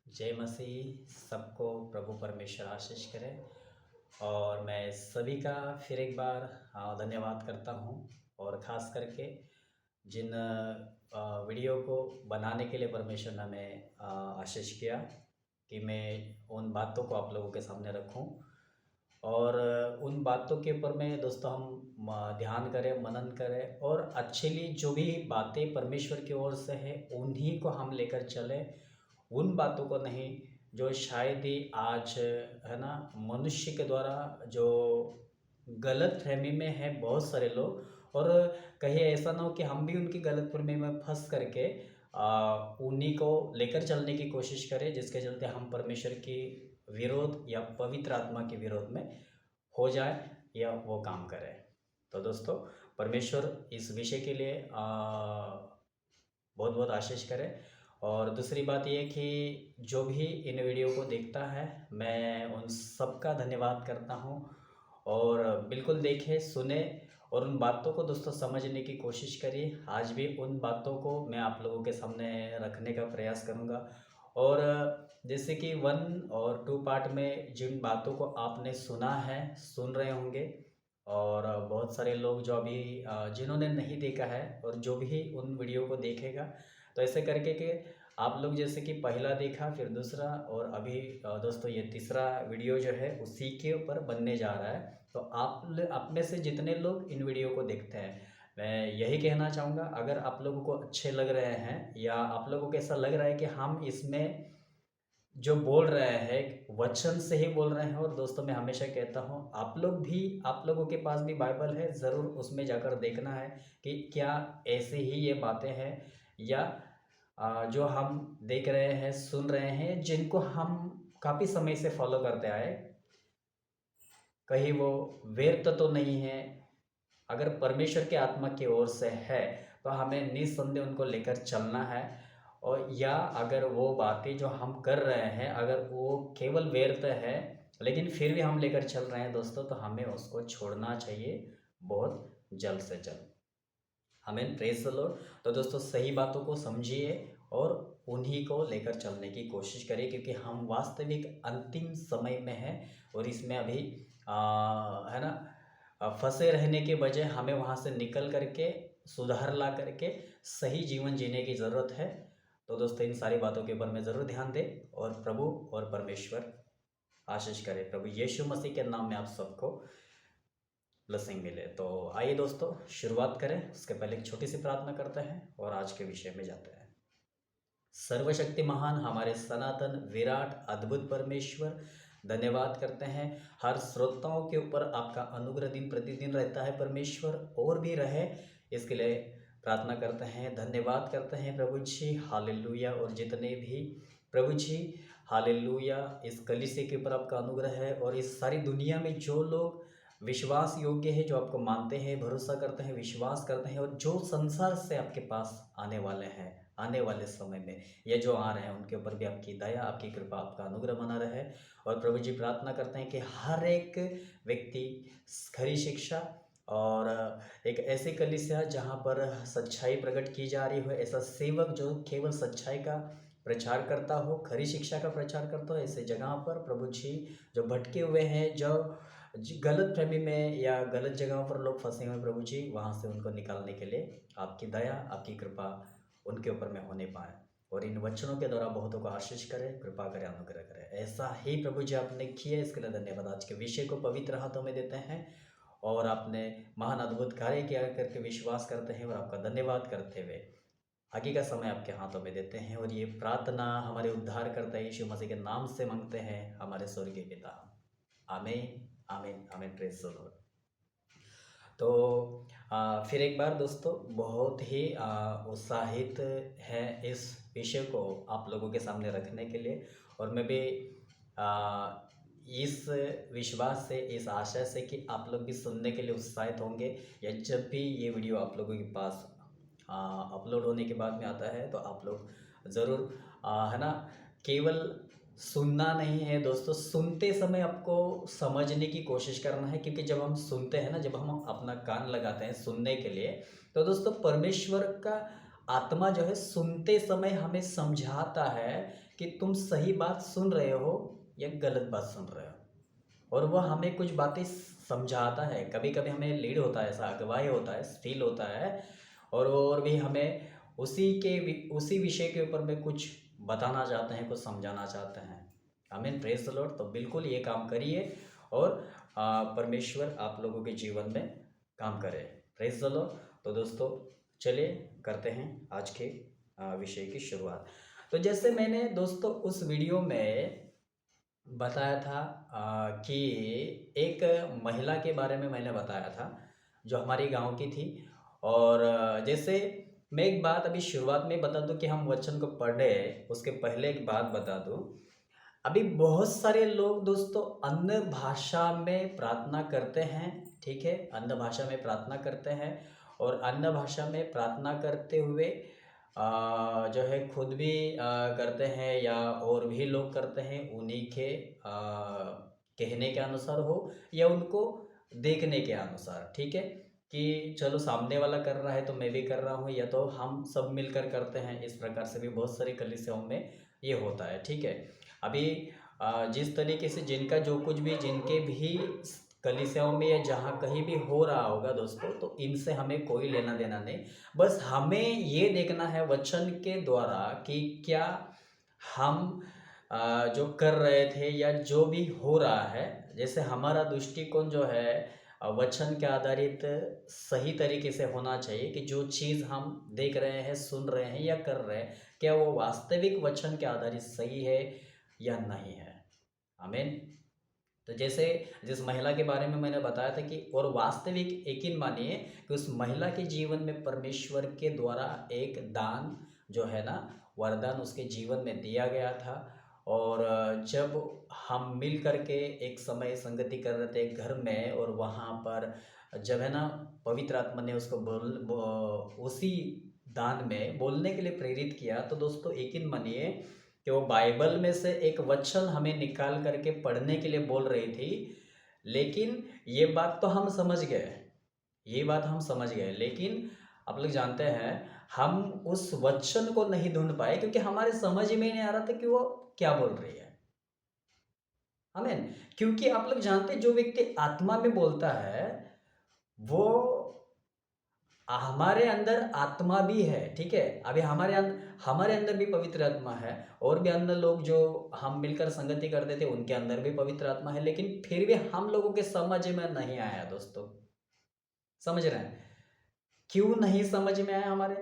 जय मसीह। सबको प्रभु परमेश्वर आशीष करे। और मैं सभी का फिर एक बार धन्यवाद करता हूँ। और ख़ास करके जिन वीडियो को बनाने के लिए परमेश्वर ने हमें आशीष किया कि मैं उन बातों को आप लोगों के सामने रखूं। और उन बातों के ऊपर में दोस्तों हम ध्यान करें, मनन करें और एक्चुअली जो भी बातें परमेश्वर की ओर से है उन्हीं को हम लेकर चलें, उन बातों को नहीं जो शायद ही आज है ना मनुष्य के द्वारा जो गलत फहमी में है बहुत सारे लोग। और कहीं ऐसा ना हो कि हम भी उनकी गलत फहमी में फंस करके उन्हीं को लेकर चलने की कोशिश करें, जिसके चलते हम परमेश्वर की विरोध या पवित्र आत्मा के विरोध में हो जाए या वो काम करे। तो दोस्तों परमेश्वर इस विषय के लिए बहुत बहुत आशीष करे। और दूसरी बात ये कि जो भी इन वीडियो को देखता है मैं उन सब का धन्यवाद करता हूँ। और बिल्कुल देखें, सुने और उन बातों को दोस्तों समझने की कोशिश करिए। आज भी उन बातों को मैं आप लोगों के सामने रखने का प्रयास करूँगा। और जैसे कि 1 और 2 पार्ट में जिन बातों को आपने सुना है, सुन रहे होंगे। और बहुत सारे लोग जो अभी जिन्होंने नहीं देखा है और जो भी उन वीडियो को देखेगा, तो ऐसे करके कि आप लोग जैसे कि पहला देखा, फिर दूसरा और अभी दोस्तों ये तीसरा वीडियो जो है उसी के ऊपर बनने जा रहा है। तो आप में से जितने लोग इन वीडियो को देखते हैं, मैं यही कहना चाहूँगा, अगर आप लोगों को अच्छे लग रहे हैं या आप लोगों को ऐसा लग रहा है कि हम इसमें जो बोल रहे हैं वचन से ही बोल रहे हैं। और दोस्तों मैं हमेशा कहता हूँ आप लोगों के पास भी बाइबल है, ज़रूर उसमें जाकर देखना है कि क्या ऐसे ही ये बातें हैं या जो हम देख रहे हैं, सुन रहे हैं, जिनको हम काफ़ी समय से फॉलो करते आए, कहीं वो व्यर्थ तो नहीं है। अगर परमेश्वर के आत्मा की ओर से है तो हमें निस्संदेह उनको लेकर चलना है। और या अगर वो बातें जो हम कर रहे हैं अगर वो केवल व्यर्थ है लेकिन फिर भी हम लेकर चल रहे हैं दोस्तों, तो हमें उसको छोड़ना चाहिए बहुत जल्द से जल्द। हमें प्रेज द लॉर्ड। तो दोस्तों सही बातों को समझिए और उन्हीं को लेकर चलने की कोशिश करिए, क्योंकि हम वास्तविक अंतिम समय में हैं। और इसमें अभी है ना फंसे रहने के बजाय हमें वहाँ से निकल करके सुधार ला करके सही जीवन जीने की ज़रूरत है। तो दोस्तों इन सारी बातों के ऊपर में ज़रूर ध्यान दें और प्रभु और परमेश्वर आशीष करें। प्रभु यीशु मसीह के नाम में आप सबको ब्लेसिंग मिले। तो आइए दोस्तों शुरुआत करें, उसके पहले एक छोटी सी प्रार्थना करते हैं और आज के विषय में जाते हैं। सर्वशक्ति महान हमारे सनातन विराट अद्भुत परमेश्वर, धन्यवाद करते हैं हर श्रोताओं के ऊपर आपका अनुग्रह दिन प्रतिदिन रहता है परमेश्वर, और भी रहे इसके लिए प्रार्थना करते हैं। धन्यवाद करते हैं प्रभु जी, हालेलुया। और जितने भी प्रभु जी हालेलुया इस कलीसिया के ऊपर आपका अनुग्रह है, और इस सारी दुनिया में जो लोग विश्वास योग्य है, जो आपको मानते हैं, भरोसा करते हैं, विश्वास करते हैं, और जो संसार से आपके पास आने वाले हैं आने वाले समय में, ये जो आ रहे हैं, उनके ऊपर भी आपकी दया, आपकी कृपा, आपका अनुग्रह बना रहे। और प्रभु जी प्रार्थना करते हैं कि हर एक व्यक्ति खरी शिक्षा और एक ऐसी कलीसिया जहाँ पर सच्चाई प्रकट की जा रही हो, ऐसा सेवक जो केवल सच्चाई का प्रचार करता हो, खरी शिक्षा का प्रचार करता हो, ऐसे जगह पर प्रभु जी जो भटके हुए हैं, जो गलत फहमी में या गलत जगहों पर लोग फंसे हुए, प्रभु जी वहाँ से उनको निकालने के लिए आपकी दया, आपकी कृपा उनके ऊपर में होने पाए। और इन वचनों के द्वारा बहुतों को आशीष करें, कृपा करें, अनुग्रह करें। ऐसा ही प्रभु जी आपने किया, इसके लिए धन्यवाद। आज के विषय को पवित्र हाथों में देते हैं और आपने महान अद्भुत कार्य किया करके विश्वास करते हैं और आपका धन्यवाद करते हुए आगे का समय आपके हाथों में देते हैं। और ये प्रार्थना हमारे उद्धार करता है यीशु मसीह के नाम से मांगते हैं हमारे स्वर्गीय पिता, आमीन आमीन आमीन। Praise the Lord. तो फिर एक बार दोस्तों बहुत ही उत्साहित है इस विषय को आप लोगों के सामने रखने के लिए। और मैं भी इस विश्वास से, इस आशा से कि आप लोग भी सुनने के लिए उत्साहित होंगे, या जब भी ये वीडियो आप लोगों के पास अपलोड होने के बाद में आता है तो आप लोग ज़रूर है ना, केवल सुनना नहीं है दोस्तों, सुनते समय आपको समझने की कोशिश करना है। क्योंकि जब हम सुनते हैं ना, जब हम अपना कान लगाते हैं सुनने के लिए, तो दोस्तों परमेश्वर का आत्मा जो है सुनते समय हमें समझाता है कि तुम सही बात सुन रहे हो या गलत बात सुन रहे हो, और वह हमें कुछ बातें समझाता है। कभी कभी हमें लीड होता है, ऐसा अगुवाई होता है, फील होता है, और भी हमें उसी विषय के ऊपर में कुछ बताना चाहते हैं, कुछ समझाना चाहते हैं। आमीन, प्रेज द लॉर्ड। तो बिल्कुल ये काम करिए और परमेश्वर आप लोगों के जीवन में काम करे। Praise the Lord. तो दोस्तों चलिए करते हैं आज के विषय की शुरुआत। तो जैसे मैंने दोस्तों उस वीडियो में बताया था कि एक महिला के बारे में मैंने बताया था जो हमारे गांव की थी। और जैसे मैं एक बात अभी शुरुआत में बता दूं कि हम वचन को पढ़े उसके पहले एक बात बता दूं। अभी बहुत सारे लोग दोस्तों अन्य भाषा में प्रार्थना करते हैं, ठीक है, अन्य भाषा में प्रार्थना करते हैं, और अन्य भाषा में प्रार्थना करते हुए जो है खुद भी करते हैं या और भी लोग करते हैं, उन्हीं के कहने के अनुसार हो या उनको देखने के अनुसार, ठीक है, कि चलो सामने वाला कर रहा है तो मैं भी कर रहा हूँ, या तो हम सब मिलकर करते हैं। इस प्रकार से भी बहुत सारी कलीसियाओं में ये होता है, ठीक है। अभी जिस तरीके से जिनका जो कुछ भी जिनके भी कलीसियाओं में या जहाँ कहीं भी हो रहा होगा दोस्तों, तो इनसे हमें कोई लेना देना नहीं। बस हमें ये देखना है वचन के द्वारा कि क्या हम जो कर रहे थे या जो भी हो रहा है, जैसे हमारा दृष्टिकोण जो है वचन के आधारित सही तरीके से होना चाहिए कि जो चीज़ हम देख रहे हैं, सुन रहे हैं या कर रहे हैं, क्या वो वास्तविक वचन के आधारित सही है या नहीं है। आमीन। तो जैसे जिस महिला के बारे में मैंने बताया था कि और वास्तविक यकीन मानिए कि उस महिला के जीवन में परमेश्वर के द्वारा एक दान जो है ना, वरदान उसके जीवन में दिया गया था। और जब हम मिल करके एक समय संगति कर रहे थे घर में, और वहाँ पर जब है ना पवित्र आत्मा ने उसको उसी दान में बोलने के लिए प्रेरित किया, तो दोस्तों यकीन मानिए कि वो बाइबल में से एक वचन हमें निकाल करके पढ़ने के लिए बोल रही थी। लेकिन ये बात तो हम समझ गए, ये बात हम समझ गए, लेकिन आप लोग जानते हैं हम उस वचन को नहीं ढूंढ पाए क्योंकि हमारे समझ में नहीं आ रहा था कि वो क्या बोल रही है। आमीन। क्योंकि आप लोग जानते हैं जो व्यक्ति आत्मा में बोलता है वो हमारे अंदर आत्मा भी है, ठीक है। अभी हमारे अंदर भी पवित्र आत्मा है, और भी अन्य लोग जो हम मिलकर संगति करते थे उनके अंदर भी पवित्र आत्मा है, लेकिन फिर भी हम लोगों के समझ में नहीं आया दोस्तों। समझ रहे हैं क्यों नहीं समझ में आया हमारे?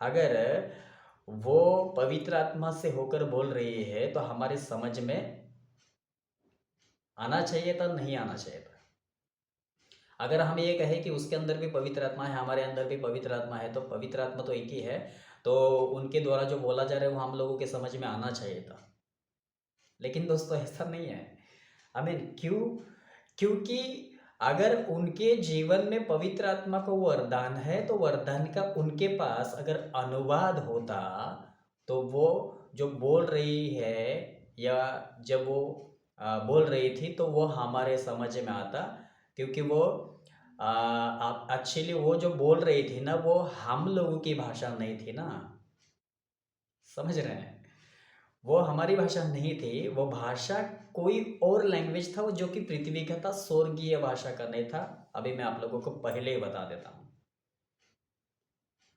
अगर वो पवित्र आत्मा से होकर बोल रही है तो हमारे समझ में आना चाहिए था, नहीं आना चाहिए था। अगर हम ये कहें कि उसके अंदर भी पवित्र आत्मा है, हमारे अंदर भी पवित्र आत्मा है, तो पवित्र आत्मा तो एक ही है, तो उनके द्वारा जो बोला जा रहा है वो हम लोगों के समझ में आना चाहिए था। लेकिन दोस्तों ऐसा नहीं है। आई मीन क्यों? क्योंकि अगर उनके जीवन में पवित्र आत्मा को वरदान है तो वरदान का उनके पास अगर अनुवाद होता तो वो जो बोल रही है या जब वो बोल रही थी तो वो हमारे समझ में आता, क्योंकि वो एक्चुअली वो जो बोल रही थी ना वो हम लोगों की भाषा नहीं थी ना। समझ रहे हैं? वो हमारी भाषा नहीं थी, वो भाषा कोई और लैंग्वेज था, वो जो कि पृथ्वी का था, स्वर्गीय भाषा का नहीं था। अभी मैं आप लोगों को पहले ही बता देता हूँ।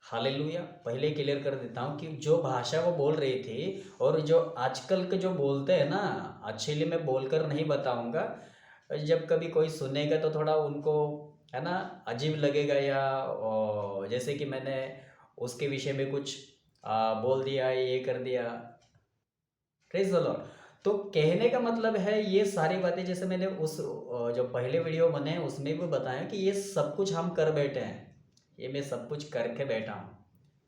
हालेलुया। पहले क्लियर कर देता हूँ कि जो भाषा वो बोल रही थी और जो आजकल के जो बोलते हैं ना, एक्चुअली मैं बोलकर नहीं बताऊंगा, जब कभी कोई सुनेगा तो थोड़ा उनको है ना अजीब लगेगा, या जैसे कि मैंने उसके विषय में कुछ बोल दिया, ये कर दिया। Praise the Lord. तो कहने का मतलब है ये सारी बातें जैसे मैंने उस जो पहले वीडियो बने उसमें भी बताया कि ये सब कुछ हम कर बैठे हैं, ये मैं सब कुछ करके बैठा हूँ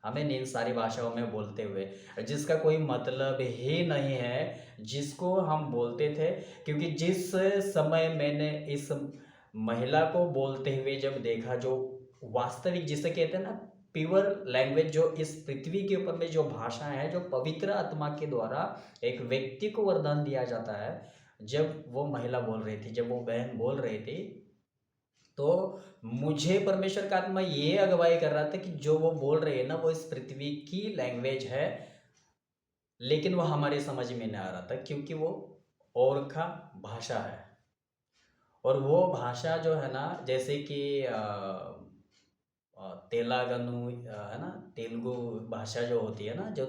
हमें इन सारी भाषाओं में बोलते हुए, जिसका कोई मतलब ही नहीं है जिसको हम बोलते थे। क्योंकि जिस समय मैंने इस महिला को बोलते हुए जब देखा, जो वास्तविक जिसे कहते हैं ना प्योर लैंग्वेज, जो इस पृथ्वी के ऊपर में जो भाषा है जो पवित्र आत्मा के द्वारा एक व्यक्ति को वरदान दिया जाता है, जब वो महिला बोल रही थी, जब वो बहन बोल रही थी, तो मुझे परमेश्वर का आत्मा ये अगुवाई कर रहा था कि जो वो बोल रहे हैं ना वो इस पृथ्वी की लैंग्वेज है, लेकिन वो हमारे समझ में नहीं आ रहा था क्योंकि वो और का भाषा है। और वो भाषा जो है ना, जैसे कि तेलंगानु है ना, तेलुगु भाषा जो होती है ना, जो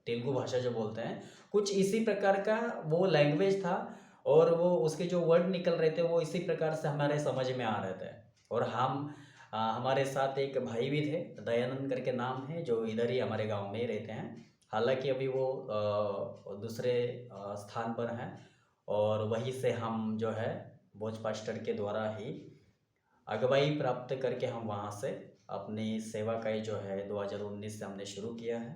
तेलुगु भाषा जो बोलते हैं, कुछ इसी प्रकार का वो लैंग्वेज था। और वो उसके जो वर्ड निकल रहे थे वो इसी प्रकार से हमारे समझ में आ रहे थे। और हमारे साथ एक भाई भी थे, दयानंद करके नाम है, जो इधर ही हमारे गांव में ही रहते हैं। हालांकि अभी वो दूसरे स्थान पर हैं। और वहीं से हम जो है भोज पास्टर के द्वारा ही अगुवाई प्राप्त करके हम वहाँ से अपनी सेवा का ही जो है 2019 से हमने शुरू किया है।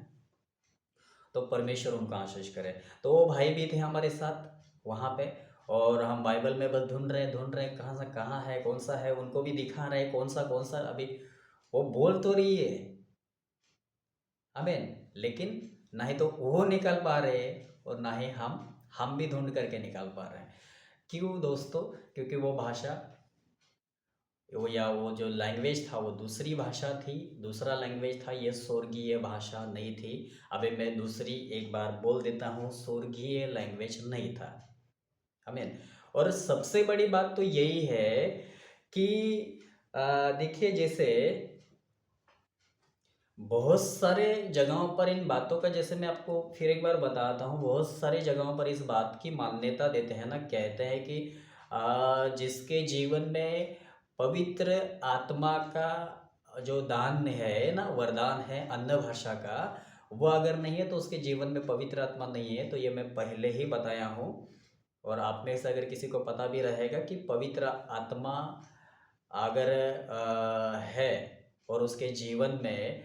तो परमेश्वर उनका आशीष करे। तो वो भाई भी थे हमारे साथ वहाँ पे। और हम बाइबल में बस ढूंढ रहे हैं कहाँ से कहाँ है, कौन सा है, उनको भी दिखा रहे हैं कौन सा अभी वो बोल तो रही है, आमीन, लेकिन ना ही तो वो निकाल पा रहे हैं और ना ही हम भी ढूंढ करके निकाल पा रहे हैं। क्यों दोस्तों? क्योंकि वो भाषा वो या वो जो लैंग्वेज था वो दूसरी भाषा थी, दूसरा लैंग्वेज था, ये स्वर्गीय भाषा नहीं थी। अभी मैं दूसरी एक बार बोल देता हूँ, स्वर्गीय लैंग्वेज नहीं था। आमीन। और सबसे बड़ी बात तो यही है कि देखिए, जैसे बहुत सारे जगहों पर इन बातों का, जैसे मैं आपको फिर एक बार बताता हूँ, बहुत सारी जगहों पर इस बात की मान्यता देते हैं ना, कहते हैं कि जिसके जीवन में पवित्र आत्मा का जो दान है ना, वरदान है अन्न भाषा का, वो अगर नहीं है तो उसके जीवन में पवित्र आत्मा नहीं है। तो ये मैं पहले ही बताया हूँ। और आप में से अगर किसी को पता भी रहेगा कि पवित्र आत्मा अगर है और उसके जीवन में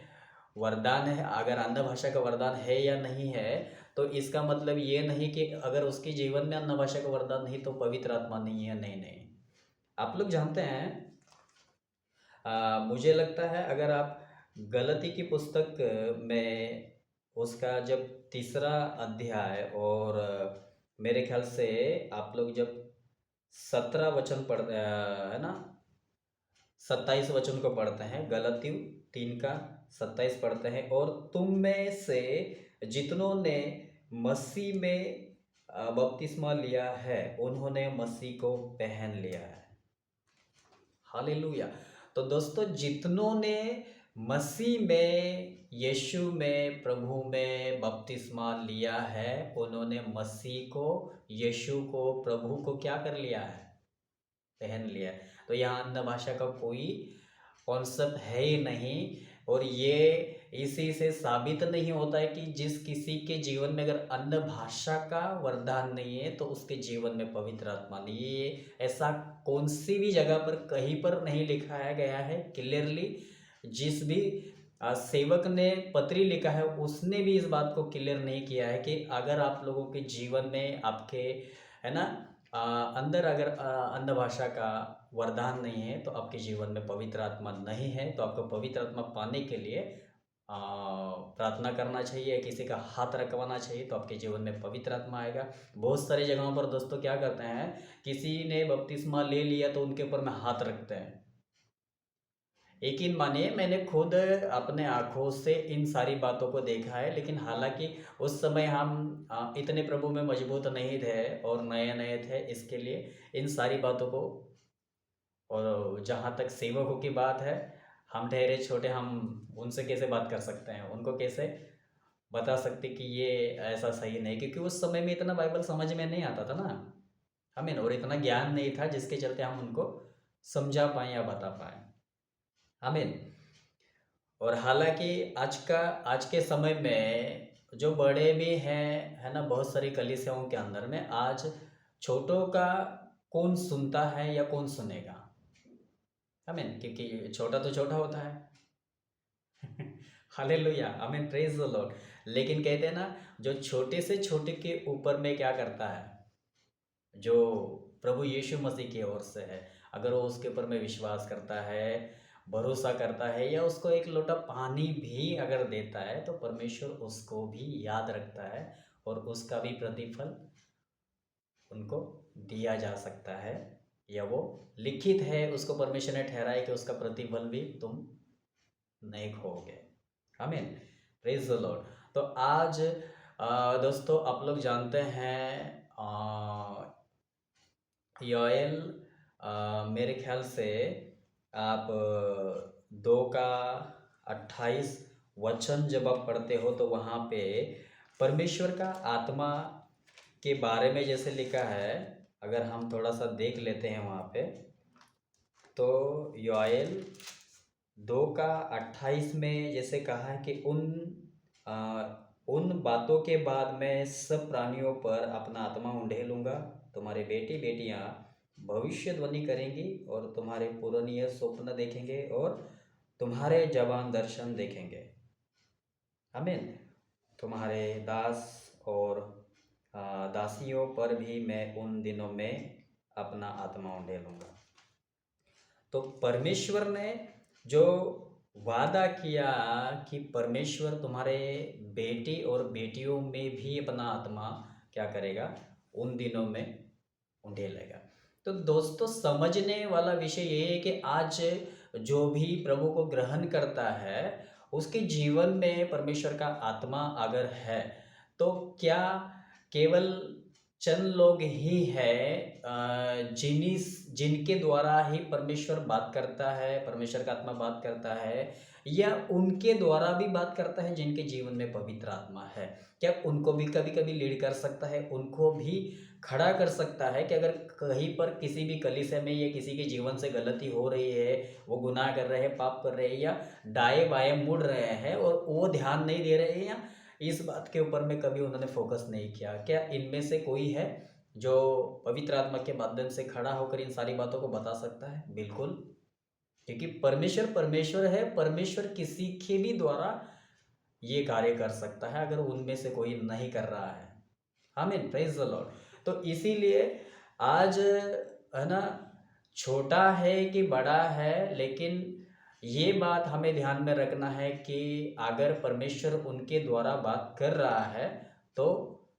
वरदान है, अगर अन्य भाषा का वरदान है या नहीं है, तो इसका मतलब ये नहीं कि अगर उसके जीवन में अन्य भाषा का वरदान नहीं तो पवित्र आत्मा नहीं है। नहीं नहीं, आप लोग जानते हैं, मुझे लगता है अगर आप गलती की पुस्तक में उसका जब तीसरा अध्याय और मेरे ख्याल से आप लोग जब 17 वचन पढ़ है ना, 27 वचन को पढ़ते हैं, गलती 3 का 27 पढ़ते हैं, और तुम में से जितनों ने मसीह में बपतिस्मा लिया है उन्होंने मसीह को पहन लिया है। हालेलुया। तो दोस्तों, जितनों ने मसीह में, यीशु में, प्रभु में बपतिस्मा लिया है उन्होंने मसीह को, यीशु को, प्रभु को क्या कर लिया है? पहन लिया है। तो यहाँ अन्य भाषा का कोई कॉन्सेप्ट है ही नहीं। और ये इसी से साबित नहीं होता है कि जिस किसी के जीवन में अगर अन्य भाषा का वरदान नहीं है तो उसके जीवन में पवित्र आत्मा नहीं है। ये ऐसा कौन सी भी जगह पर कहीं पर नहीं लिखाया गया है क्लियरली। जिस भी सेवक ने पत्री लिखा है उसने भी इस बात को क्लियर नहीं किया है कि अगर आप लोगों के जीवन में आपके, है ना, अंदर अगर अन्य भाषा का वरदान नहीं है तो आपके जीवन में पवित्र आत्मा नहीं है। तो आपको पवित्र आत्मा पाने के लिए प्रार्थना करना चाहिए, किसी का हाथ रखवाना चाहिए, तो आपके जीवन में पवित्र आत्मा आएगा। बहुत सारी जगहों पर दोस्तों क्या करते हैं, किसी ने बपतिस्मा ले लिया तो उनके ऊपर में हाथ रखते हैं। यकीन मानिए, मैंने खुद अपने आँखों से इन सारी बातों को देखा है। लेकिन हालांकि उस समय हम इतने प्रभु में मजबूत नहीं थे और नए नए थे, इसके लिए इन सारी बातों को, और जहाँ तक सेवकों की बात है, हम ठहरे छोटे, हम उनसे कैसे बात कर सकते हैं, उनको कैसे बता सकते कि ये ऐसा सही नहीं, क्योंकि उस समय में इतना बाइबल समझ में नहीं आता था ना हमें, और इतना ज्ञान नहीं था जिसके चलते हम उनको समझा पाएँ या बता पाएँ। आमीन। और हालांकि आज के समय में जो बड़े भी हैं, है ना, बहुत सारी कलीसियाओं के अंदर में आज छोटों का कौन सुनता है या कौन सुनेगा? आमीन, क्योंकि छोटा तो छोटा होता है। हालेलुया, आमीन, प्रेज द लॉर्ड। लेकिन कहते हैं ना, जो छोटे से छोटे के ऊपर में क्या करता है, जो प्रभु यीशु मसीह की ओर से है, अगर वो उसके ऊपर में विश्वास करता है, भरोसा करता है, या उसको एक लोटा पानी भी अगर देता है तो परमेश्वर उसको भी याद रखता है और उसका भी प्रतिफल उनको दिया जा सकता है। या वो लिखित है, उसको परमेश्वर ने ठहराया कि उसका प्रतिफल भी तुम नहीं खोओगे। आमीन। Praise the Lord. तो आज दोस्तों आप लोग जानते हैं योएल मेरे ख्याल से आप 2 का 28 वचन जब आप पढ़ते हो तो वहाँ पे परमेश्वर का आत्मा के बारे में जैसे लिखा है, अगर हम थोड़ा सा देख लेते हैं वहाँ पे, तो योएल 2 का 28 में जैसे कहा है कि उन बातों के बाद मैं सब प्राणियों पर अपना आत्मा उंडेलूंगा, तुम्हारे बेटी बेटियां भविष्यवाणी करेंगी और तुम्हारे पुराने स्वप्न देखेंगे और तुम्हारे जवान दर्शन देखेंगे। आमीन। तुम्हारे दास और दासियों पर भी मैं उन दिनों में अपना आत्मा उंडेलूंगा। तो परमेश्वर ने जो वादा किया कि परमेश्वर तुम्हारे बेटी और बेटियों में भी अपना आत्मा क्या करेगा, उन दिनों में उंडेलेगा। तो दोस्तों समझने वाला विषय ये है कि आज जो भी प्रभु को ग्रहण करता है उसके जीवन में परमेश्वर का आत्मा अगर है तो क्या केवल चंद लोग ही है जिनके द्वारा ही परमेश्वर बात करता है, परमेश्वर का आत्मा बात करता है, या उनके द्वारा भी बात करता है जिनके जीवन में पवित्र आत्मा है? क्या उनको भी कभी कभी लीड कर सकता है, उनको भी खड़ा कर सकता है कि अगर कहीं पर किसी भी कलीसिया में या किसी के जीवन से गलती हो रही है, वो गुनाह कर रहे हैं, पाप कर रहे हैं, या दाएं बाएं मुड़ रहे हैं और वो ध्यान नहीं दे रहे हैं, या इस बात के ऊपर में कभी उन्होंने फोकस नहीं किया, क्या इनमें से कोई है जो पवित्र आत्मा के माध्यम से खड़ा होकर इन सारी बातों को बता सकता है? बिल्कुल, क्योंकि परमेश्वर परमेश्वर है, परमेश्वर किसी के भी द्वारा ये कार्य कर सकता है अगर उनमें से कोई नहीं कर रहा है। आमीन। Praise the Lord. तो इसीलिए आज है ना, छोटा है कि बड़ा है, लेकिन ये बात हमें ध्यान में रखना है कि अगर परमेश्वर उनके द्वारा बात कर रहा है तो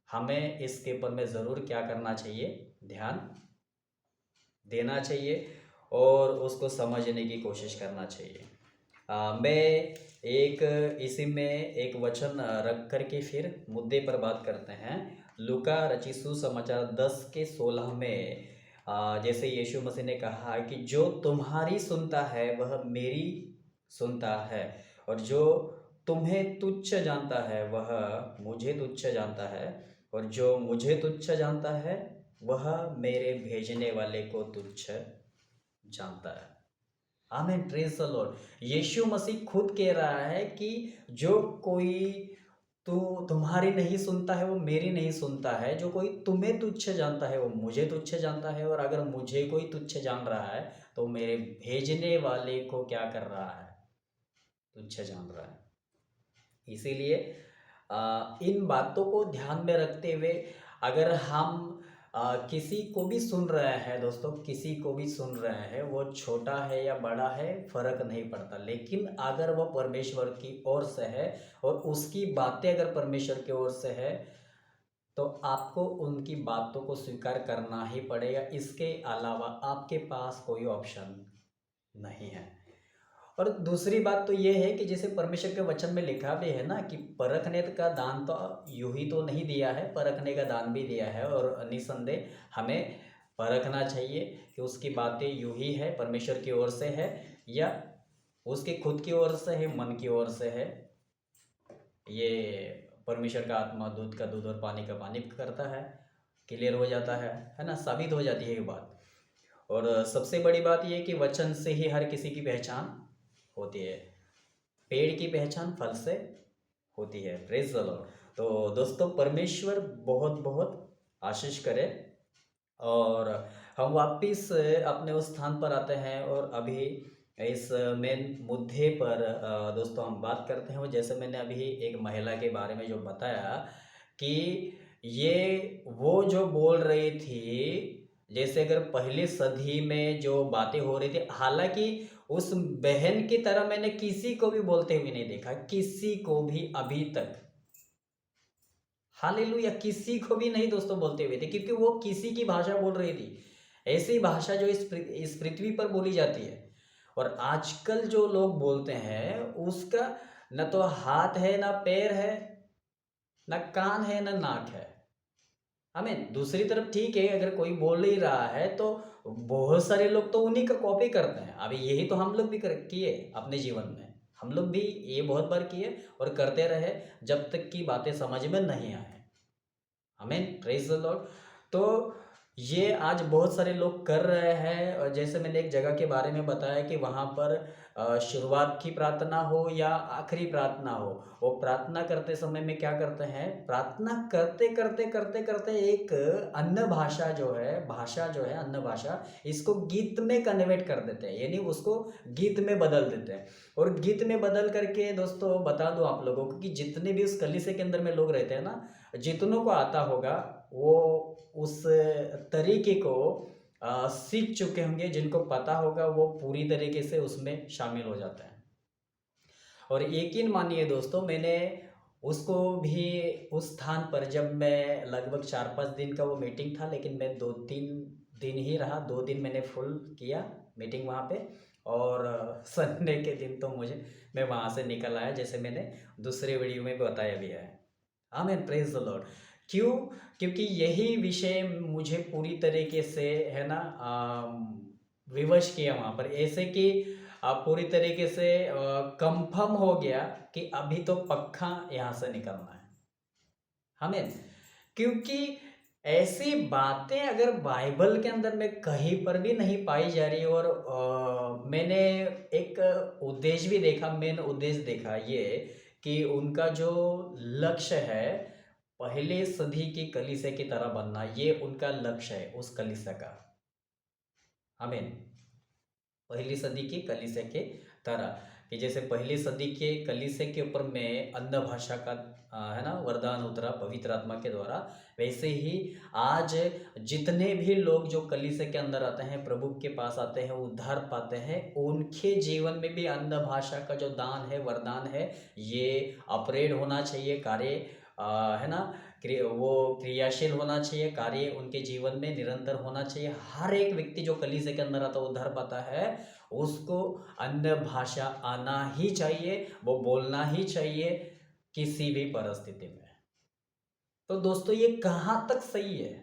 हमें इसके ऊपर में ज़रूर क्या करना चाहिए, ध्यान देना चाहिए और उसको समझने की कोशिश करना चाहिए। मैं एक इसी में एक वचन रख करके फिर मुद्दे पर बात करते हैं। लूका रचित सुसमाचार 10 के 16 में जैसे यीशु मसीह ने कहा कि जो तुम्हारी सुनता है वह मेरी सुनता है, और जो तुम्हें तुच्छ जानता है वह मुझे तुच्छ जानता है, और जो मुझे तुच्छ जानता है वह मेरे भेजने वाले को तुच्छ जानता है। आमीन। Praise the lord. यीशु मसीह खुद कह रहा है कि जो कोई तो तुम्हारी नहीं सुनता है वो मेरी नहीं सुनता है, जो कोई तुम्हें तुच्छ जानता है वो मुझे तुच्छ जानता है, और अगर मुझे कोई तुच्छ जान रहा है तो मेरे भेजने वाले को क्या कर रहा है, तुच्छ जान रहा है। इसीलिए इन बातों को ध्यान में रखते हुए अगर हम किसी को भी सुन रहे हैं दोस्तों, किसी को भी सुन रहे हैं, वो छोटा है या बड़ा है फर्क नहीं पड़ता, लेकिन अगर वो परमेश्वर की ओर से है और उसकी बातें अगर परमेश्वर की ओर से है तो आपको उनकी बातों को स्वीकार करना ही पड़ेगा। इसके अलावा आपके पास कोई ऑप्शन नहीं है। और दूसरी बात तो ये है कि जैसे परमेश्वर के वचन में लिखा भी है ना कि परखने का दान तो यूं ही तो नहीं दिया है, परखने का दान भी दिया है, और निसंदेह हमें परखना चाहिए कि उसकी बातें यूं ही है, परमेश्वर की ओर से है या उसके खुद की ओर से है, मन की ओर से है। ये परमेश्वर का आत्मा दूध का दूध और पानी का पानी करता है, क्लियर हो जाता है ना, साबित हो जाती है ये बात। और सबसे बड़ी बात यह कि वचन से ही हर किसी की पहचान होती है, पेड़ की पहचान फल से होती है। Praise the Lord. तो दोस्तों परमेश्वर बहुत बहुत आशीष करे, और हम वापिस अपने उस स्थान पर आते हैं और अभी इस मेन मुद्दे पर दोस्तों हम बात करते हैं। जैसे मैंने अभी एक महिला के बारे में जो बताया कि ये वो जो बोल रही थी, जैसे अगर पहली सदी में जो बातें हो रही थी, हालांकि उस बहन की तरह मैंने किसी को भी बोलते हुए नहीं देखा, किसी को भी अभी तक, हालेलुया, किसी को भी नहीं दोस्तों बोलते हुए थे, क्योंकि वो किसी की भाषा बोल रही थी। ऐसी भाषा जो इस पृथ्वी पर बोली जाती है। और आजकल जो लोग बोलते हैं उसका न तो हाथ है, ना पैर है, ना कान है, ना नाक है। हमें दूसरी तरफ ठीक है, अगर कोई बोल ही रहा है तो बहुत सारे लोग तो उन्हीं का कॉपी करते हैं। अभी यही तो हम लोग भी किए अपने जीवन में। हम लोग भी ये बहुत बार किए और करते रहे जब तक की बातें समझ में नहीं आए। आमीन, प्रेज द लॉर्ड। तो ये आज बहुत सारे लोग कर रहे हैं। और जैसे मैंने एक जगह के बारे में बताया कि वहाँ पर शुरुआत की प्रार्थना हो या आखिरी प्रार्थना हो, वो प्रार्थना करते समय में क्या करते हैं, प्रार्थना करते करते करते करते एक अन्य भाषा जो है अन्य भाषा, इसको गीत में कन्वर्ट कर देते हैं, यानी उसको गीत में बदल देते हैं। और गीत में बदल करके दोस्तों बता दूं आप लोगों को कि जितने भी उस कलीसिया के अंदर में लोग रहते हैं ना, जितनों को आता होगा वो उस तरीके को सीख चुके होंगे। जिनको पता होगा वो पूरी तरीके से उसमें शामिल हो जाते हैं। और यकीन मानिए दोस्तों, मैंने उसको भी उस स्थान पर, जब मैं लगभग 4-5 दिन का वो मीटिंग था, लेकिन मैं 2-3 दिन ही रहा। 2 दिन मैंने फुल किया मीटिंग वहाँ पे। और संडे के दिन तो मैं वहाँ से निकल आया, जैसे मैंने दूसरे वीडियो में बताया भी है। आमीन, प्रेज द लॉर्ड। क्यों? क्योंकि यही विषय मुझे पूरी तरीके से है ना विवश किया वहाँ पर, ऐसे कि पूरी तरीके से कंफर्म हो गया कि अभी तो पक्का यहाँ से निकलना है हमें। क्योंकि ऐसी बातें अगर बाइबल के अंदर में कहीं पर भी नहीं पाई जा रही। और मैंने एक उद्देश्य भी देखा, मेन उद्देश्य देखा ये कि उनका जो लक्ष्य है पहले सदी की कलीसिया की तरह बनना, ये उनका लक्ष्य है उस कलीसिया का। आमीन। पहली सदी की कलीसिया के तरह, कि जैसे पहली सदी के कलीसिया के ऊपर में अन्य भाषा का है ना वरदान उतरा पवित्र आत्मा के द्वारा, वैसे ही आज जितने भी लोग जो कलीसिया के अंदर आते हैं, प्रभु के पास आते हैं, उद्धार पाते हैं, उनके जीवन में भी अन्य भाषा का जो दान है, वरदान है, ये अपरेड होना चाहिए, कार्य है ना, वो क्रियाशील होना चाहिए, कार्य उनके जीवन में निरंतर होना चाहिए। हर एक व्यक्ति जो कलीसिया के अंदर आता है, उद्धार पाता है, उसको अन्य भाषा आना ही चाहिए, वो बोलना ही चाहिए किसी भी परिस्थिति में। तो दोस्तों ये कहाँ तक सही है?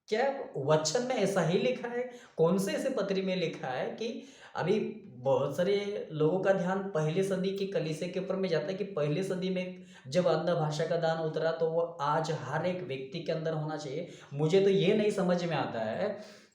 क्या वचन में ऐसा ही लिखा है? कौन से ऐसे पत्री में लिखा है कि अभी बहुत सारे लोगों का ध्यान पहली सदी की कलीसिया के ऊपर में जाता है कि पहली सदी में जब अन्य भाषा का दान उतरा तो वो आज हर एक व्यक्ति के अंदर होना चाहिए। मुझे तो ये नहीं समझ में आता है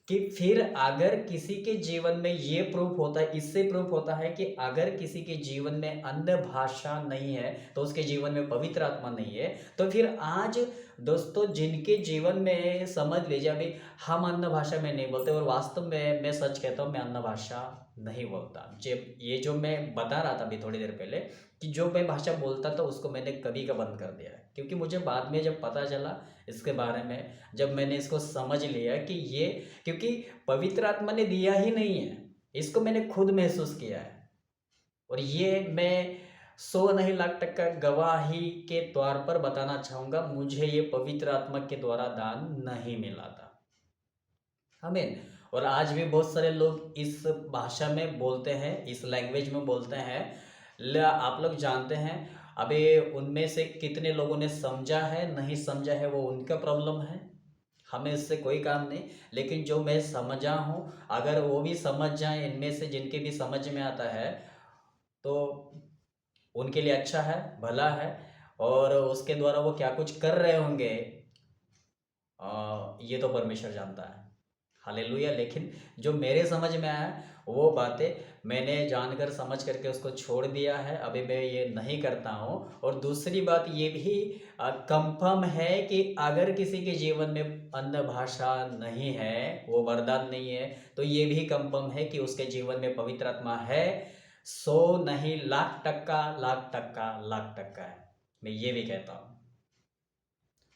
कि फिर अगर किसी के जीवन में ये प्रूफ होता है, इससे प्रूफ होता है कि अगर किसी के जीवन में अन्य भाषा नहीं है तो उसके जीवन में पवित्र आत्मा नहीं है। तो फिर आज दोस्तों जिनके जीवन में समझ लीजिए, अभी हम अन्य भाषा में नहीं बोलते, और वास्तव में मैं सच कहता हूँ मैं अन्य भाषा नहीं बोलता। जब ये जो मैं बता रहा था अभी थोड़ी देर पहले कि जो मैं भाषा बोलता था उसको मैंने कभी का बंद कर दिया है, क्योंकि मुझे बाद में जब पता चला इसके बारे में, जब मैंने इसको समझ लिया कि ये क्योंकि पवित्र आत्मा ने दिया ही नहीं है, इसको मैंने खुद महसूस किया है। और ये मैं 100 नहीं लाख टक्का गवाही के तौर पर बताना चाहूँगा, मुझे ये पवित्र आत्मा के द्वारा दान नहीं मिला था। आमीन। और आज भी बहुत सारे लोग इस भाषा में बोलते हैं, इस लैंग्वेज में बोलते हैं। आप लोग जानते हैं अभी उनमें से कितने लोगों ने समझा है, नहीं समझा है, वो उनका प्रॉब्लम है, हमें इससे कोई काम नहीं। लेकिन जो मैं समझा हूँ, अगर वो भी समझ जाएं, इनमें से जिनके भी समझ में आता है तो उनके लिए अच्छा है, भला है। और उसके द्वारा वो क्या कुछ कर रहे होंगे ये तो परमेश्वर जानता है। हालेलुया। लेकिन जो मेरे समझ में आया वो बातें मैंने जानकर समझ करके उसको छोड़ दिया है, अभी मैं ये नहीं करता हूँ। और दूसरी बात ये भी कंफर्म है कि अगर किसी के जीवन में अन्य भाषा नहीं है, वो वरदान नहीं है, तो ये भी कंफर्म है कि उसके जीवन में पवित्र आत्मा है। 100 नहीं लाख टक्का, लाख टक्का, लाख टक्का है, मैं ये भी कहता हूँ।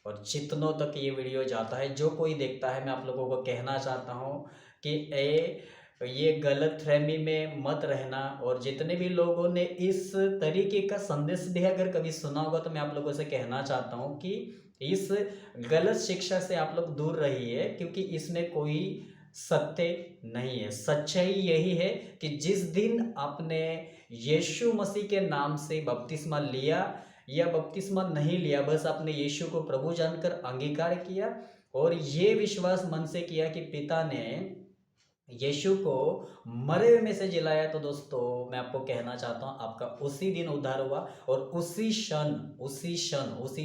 और जितनों तक ये वीडियो जाता है, जो कोई देखता है, मैं आप लोगों को कहना चाहता हूँ कि ये गलत फहमी में मत रहना। और जितने भी लोगों ने इस तरीके का संदेश भी अगर कभी सुना होगा तो मैं आप लोगों से कहना चाहता हूँ कि इस गलत शिक्षा से आप लोग दूर रहिए, क्योंकि इसमें कोई सत्य नहीं है। सच्चाई यही है कि जिस दिन आपने यीशु मसीह के नाम से बपतिस्मा लिया या बपतिस्मा नहीं लिया, बस आपने यीशु को प्रभु जानकर अंगीकार किया और ये विश्वास मन से किया कि पिता ने यीशु को मरे हुए में से जिलाया, तो दोस्तों मैं आपको कहना चाहता हूँ आपका उसी दिन उद्धार हुआ और उसी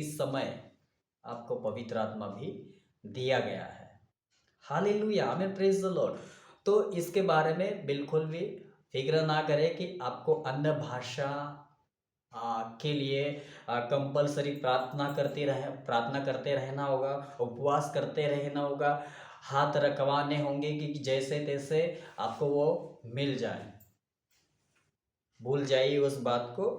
समय आपको पवित्र आत्मा भी दिया गया है। हालेलुया, आमीन, प्रेज द लॉर्ड। तो इसके बारे में बिल्कुल भी फिक्र ना करें कि आपको अन्य भाषा के लिए कंपलसरी प्रार्थना करते रहना होगा, उपवास करते रहना होगा, हाथ रखवाने होंगे कि जैसे तैसे आपको वो मिल जाए। भूल जाइए उस बात को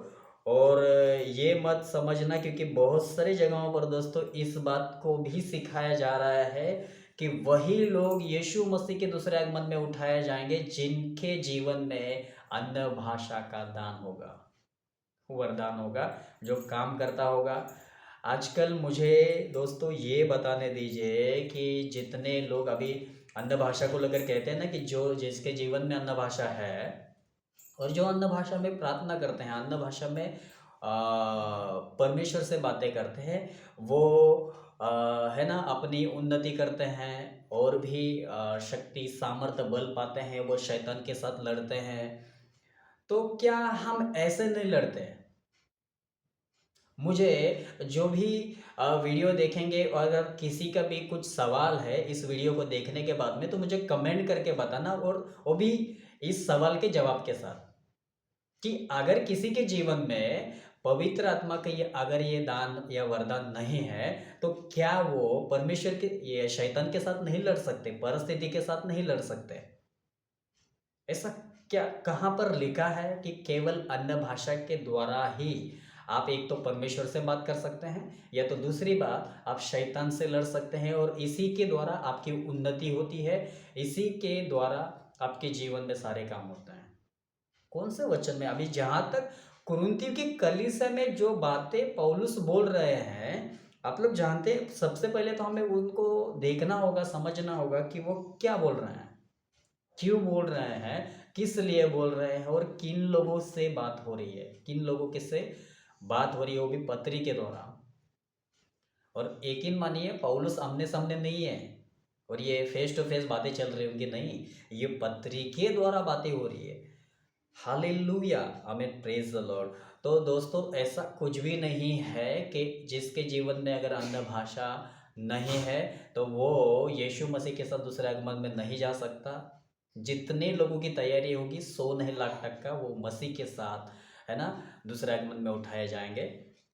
और ये मत समझना, क्योंकि बहुत सारी जगहों पर दोस्तों इस बात को भी सिखाया जा रहा है कि वही लोग यीशु मसीह के दूसरे आगमन में उठाए जाएंगे जिनके जीवन में अन्य भाषा का दान होगा, वरदान होगा, जो काम करता होगा। आजकल मुझे दोस्तों ये बताने दीजिए कि जितने लोग अभी अन्य भाषा को लेकर कहते हैं ना कि जो जिसके जीवन में अन्य भाषा है और जो अन्य भाषा में प्रार्थना करते हैं, अन्य भाषा में परमेश्वर से बातें करते हैं, वो है ना अपनी उन्नति करते हैं और भी शक्ति सामर्थ्य बल पाते हैं, वो शैतान के साथ लड़ते हैं। तो क्या हम ऐसे नहीं लड़ते हैं? मुझे जो भी वीडियो देखेंगे और अगर किसी का भी कुछ सवाल है इस वीडियो को देखने के बाद में, तो मुझे कमेंट करके बताना, और वो भी इस सवाल के जवाब के साथ कि अगर किसी के जीवन में पवित्र आत्मा का अगर ये दान या वरदान नहीं है, तो क्या वो परमेश्वर के ये शैतान के साथ नहीं लड़ सकते, परिस्थिति के साथ नहीं लड़ सकते? ऐसा क्या कहाँ पर लिखा है कि केवल अन्य भाषा के द्वारा ही आप एक तो परमेश्वर से बात कर सकते हैं, या तो दूसरी बात आप शैतान से लड़ सकते हैं और इसी के द्वारा आपकी उन्नति होती है, इसी के द्वारा आपके जीवन में सारे काम होते हैं? कौन से वचन में? अभी जहां तक कुरिन्थियों की कलीसिया में जो बातें पौलुस बोल रहे हैं, आप लोग जानते हैं, सबसे पहले तो हमें उनको देखना होगा, समझना होगा कि वो क्या बोल रहे हैं, क्यों बोल रहे हैं, किस लिए बोल रहे हैं और किन लोगों से बात हो रही है, किन लोगों के से बात हो रही है, वो भी पत्री के द्वारा। और यकीन मानिए पौलुस आमने सामने नहीं है और ये फेस टू फेस बातें चल रही होंगी, नहीं, ये पत्री के द्वारा बातें हो रही है। हालेलुया, आमीन, प्रेज द लॉर्ड। तो दोस्तों ऐसा कुछ भी नहीं है कि जिसके जीवन में अगर अन्य भाषा नहीं है तो वो यीशु मसीह के साथ दूसरे आगमन में नहीं जा सकता। जितने लोगों की तैयारी होगी 100 नहीं लाख तक का वो मसीह के साथ, है ना, दूसरे आगमन में उठाए जाएंगे।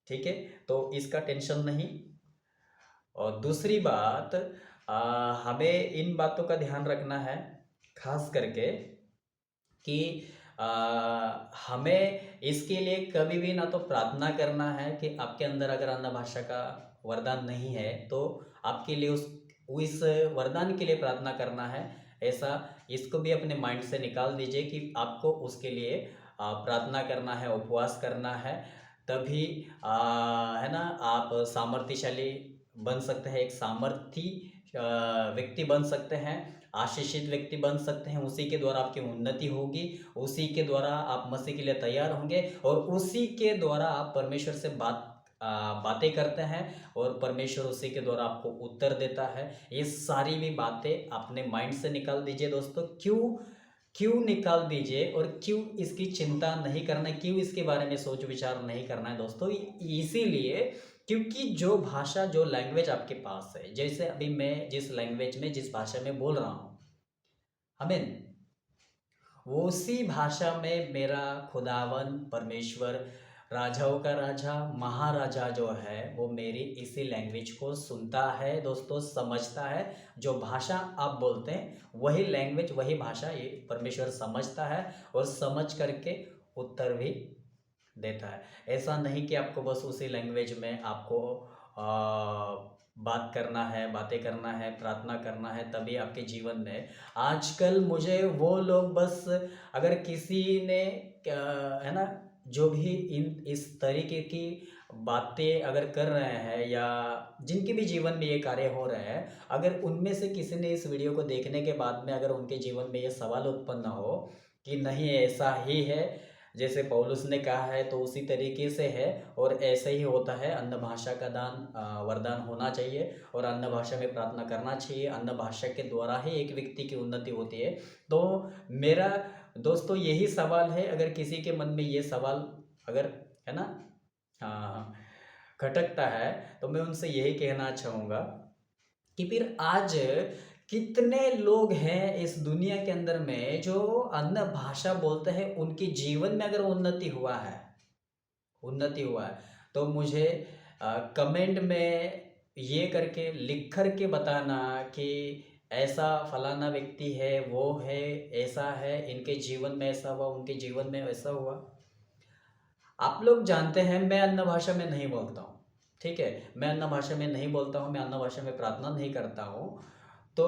ठीक है, तो इसका टेंशन नहीं। और दूसरी बात, हमें इन बातों का ध्यान रखना है खास करके कि हमें इसके लिए कभी भी ना तो प्रार्थना करना है कि आपके अंदर अगर अन्य भाषा का वरदान नहीं है तो आपके लिए उस वरदान के लिए प्रार्थना करना है। ऐसा इसको भी अपने माइंड से निकाल दीजिए कि आपको उसके लिए प्रार्थना करना है, उपवास करना है, तभी है ना आप सामर्थ्यशाली बन सकते हैं, एक सामर्थी व्यक्ति बन सकते हैं, आशीषित व्यक्ति बन सकते हैं। उसी के द्वारा आपकी उन्नति होगी, उसी के द्वारा आप मसीह के लिए तैयार होंगे और उसी के द्वारा आप परमेश्वर से बातें करते हैं और परमेश्वर उसी के द्वारा आपको उत्तर देता है। ये सारी भी बातें अपने माइंड से निकाल दीजिए दोस्तों। क्यों क्यों निकाल दीजिए और क्यों इसकी चिंता नहीं करना है, क्यों इसके बारे में सोच विचार नहीं करना है दोस्तों? इसीलिए क्योंकि जो भाषा, जो लैंग्वेज आपके पास है, जैसे अभी मैं जिस लैंग्वेज में, जिस भाषा में बोल रहा हूँ, आमीन, वो उसी भाषा में मेरा खुदावन परमेश्वर, राजाओं का राजा, महाराजा जो है वो मेरी इसी लैंग्वेज को सुनता है दोस्तों, समझता है। जो भाषा आप बोलते हैं वही लैंग्वेज, वही भाषा ये परमेश्वर समझता है और समझ करके उत्तर भी देता है। ऐसा नहीं कि आपको बस उसी लैंग्वेज में आपको बात करना है, बातें करना है, प्रार्थना करना है, तभी आपके जीवन में। आजकल मुझे वो लोग बस, अगर किसी ने है ना, जो भी इस तरीके की बातें अगर कर रहे हैं या जिनके भी जीवन में ये कार्य हो रहे हैं, अगर उनमें से किसी ने इस वीडियो को देखने के बाद में अगर उनके जीवन में ये सवाल उत्पन्न हो कि नहीं ऐसा ही है जैसे पौलुस ने कहा है तो उसी तरीके से है और ऐसे ही होता है, अन्न भाषा का दान वरदान होना चाहिए और अन्न भाषा में प्रार्थना करना चाहिए, अन्न भाषा के द्वारा ही एक व्यक्ति की उन्नति होती है। तो मेरा दोस्तों यही सवाल है, अगर किसी के मन में ये सवाल अगर है ना हाँ खटकता है तो मैं उनसे यही कहना चाहूँगा कि फिर आज कितने लोग हैं इस दुनिया के अंदर में जो अन्य भाषा बोलते हैं, उनके जीवन में अगर उन्नति हुआ है तो मुझे कमेंट में ये करके लिख कर के बताना कि ऐसा फलाना व्यक्ति है, वो है, ऐसा है, इनके जीवन में ऐसा हुआ, उनके जीवन में वैसा हुआ। आप लोग जानते हैं मैं अन्य भाषा में नहीं बोलता हूँ, ठीक है, मैं अन्य भाषा में नहीं बोलता हूँ, मैं अन्य भाषा में प्रार्थना नहीं करता हूँ। तो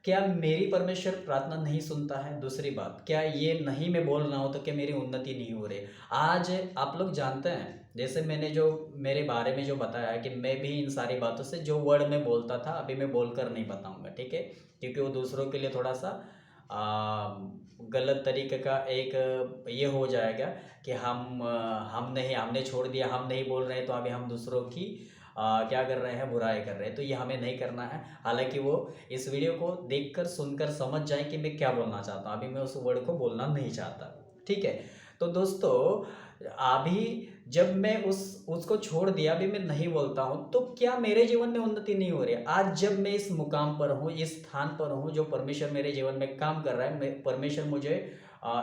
क्या मेरी परमेश्वर प्रार्थना नहीं सुनता है? दूसरी बात, क्या ये नहीं मैं बोल रहा हूँ तो क्या मेरी उन्नति नहीं हो रही? आज आप लोग जानते हैं, जैसे मैंने जो मेरे बारे में जो बताया है कि मैं भी इन सारी बातों से जो वर्ड में बोलता था अभी मैं बोलकर नहीं बताऊंगा, ठीक है, क्योंकि वो दूसरों के लिए थोड़ा सा गलत तरीके का एक ये हो जाएगा कि हम नहीं, हमने छोड़ दिया, हम नहीं बोल रहे हैं तो अभी हम दूसरों की क्या कर रहे हैं, बुराई कर रहे हैं, तो ये हमें नहीं करना है। हालांकि वो इस वीडियो को देखकर सुनकर समझ जाए कि मैं क्या बोलना चाहता हूँ, अभी मैं उस वर्ड को बोलना नहीं चाहता, ठीक है। तो दोस्तों अभी जब मैं उसको छोड़ दिया, अभी मैं नहीं बोलता हूँ, तो क्या मेरे जीवन में उन्नति नहीं हो रही है? आज जब मैं इस मुकाम पर हूँ, इस स्थान पर हूँ, जो परमेश्वर मेरे जीवन में काम कर रहा है, परमेश्वर मुझे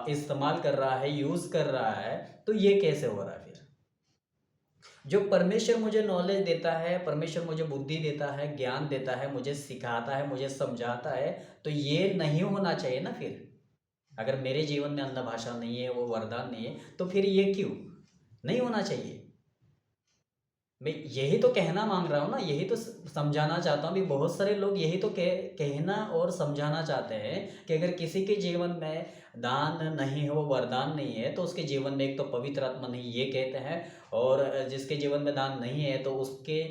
इस्तेमाल कर रहा है, यूज कर रहा है, तो ये कैसे हो रहा है? फिर जो परमेश्वर मुझे नॉलेज देता है, परमेश्वर मुझे बुद्धि देता है, ज्ञान देता है, मुझे सिखाता है, मुझे समझाता है, तो ये नहीं होना चाहिए ना फिर? अगर मेरे जीवन में अन्य भाषा नहीं है, वो वरदान नहीं है, तो फिर ये क्यों नहीं होना चाहिए? मैं यही तो कहना मांग रहा हूँ ना, यही तो समझाना चाहता हूँ। अभी बहुत सारे लोग यही तो कहना और समझाना चाहते हैं कि अगर किसी के जीवन में दान नहीं है, वो वरदान नहीं है, तो उसके जीवन में एक तो पवित्र आत्मा नहीं, ये कहते हैं। और जिसके जीवन में दान नहीं है तो उसके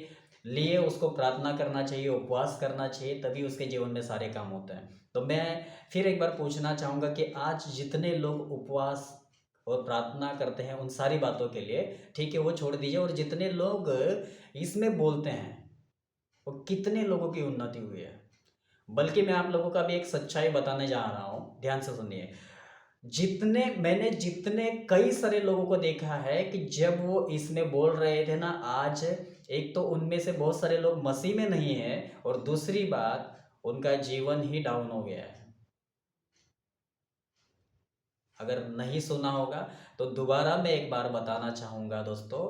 लिए उसको प्रार्थना करना चाहिए, उपवास करना चाहिए, तभी उसके जीवन में सारे काम होते हैं। तो मैं फिर एक बार पूछना चाहूँगा कि आज जितने लोग उपवास और प्रार्थना करते हैं उन सारी बातों के लिए, ठीक है, वो छोड़ दीजिए, और जितने लोग इसमें बोलते हैं वो कितने लोगों की उन्नति हुई है। बल्कि मैं आप लोगों का भी एक सच्चाई बताने जा रहा हूँ, ध्यान से सुनिए। जितने कई सारे लोगों को देखा है कि जब वो इसमें बोल रहे थे ना, आज एक तो उनमें से बहुत सारे लोग मसीह में नहीं है, और दूसरी बात उनका जीवन ही डाउन हो गया है। अगर नहीं सुना होगा तो दोबारा मैं एक बार बताना चाहूँगा दोस्तों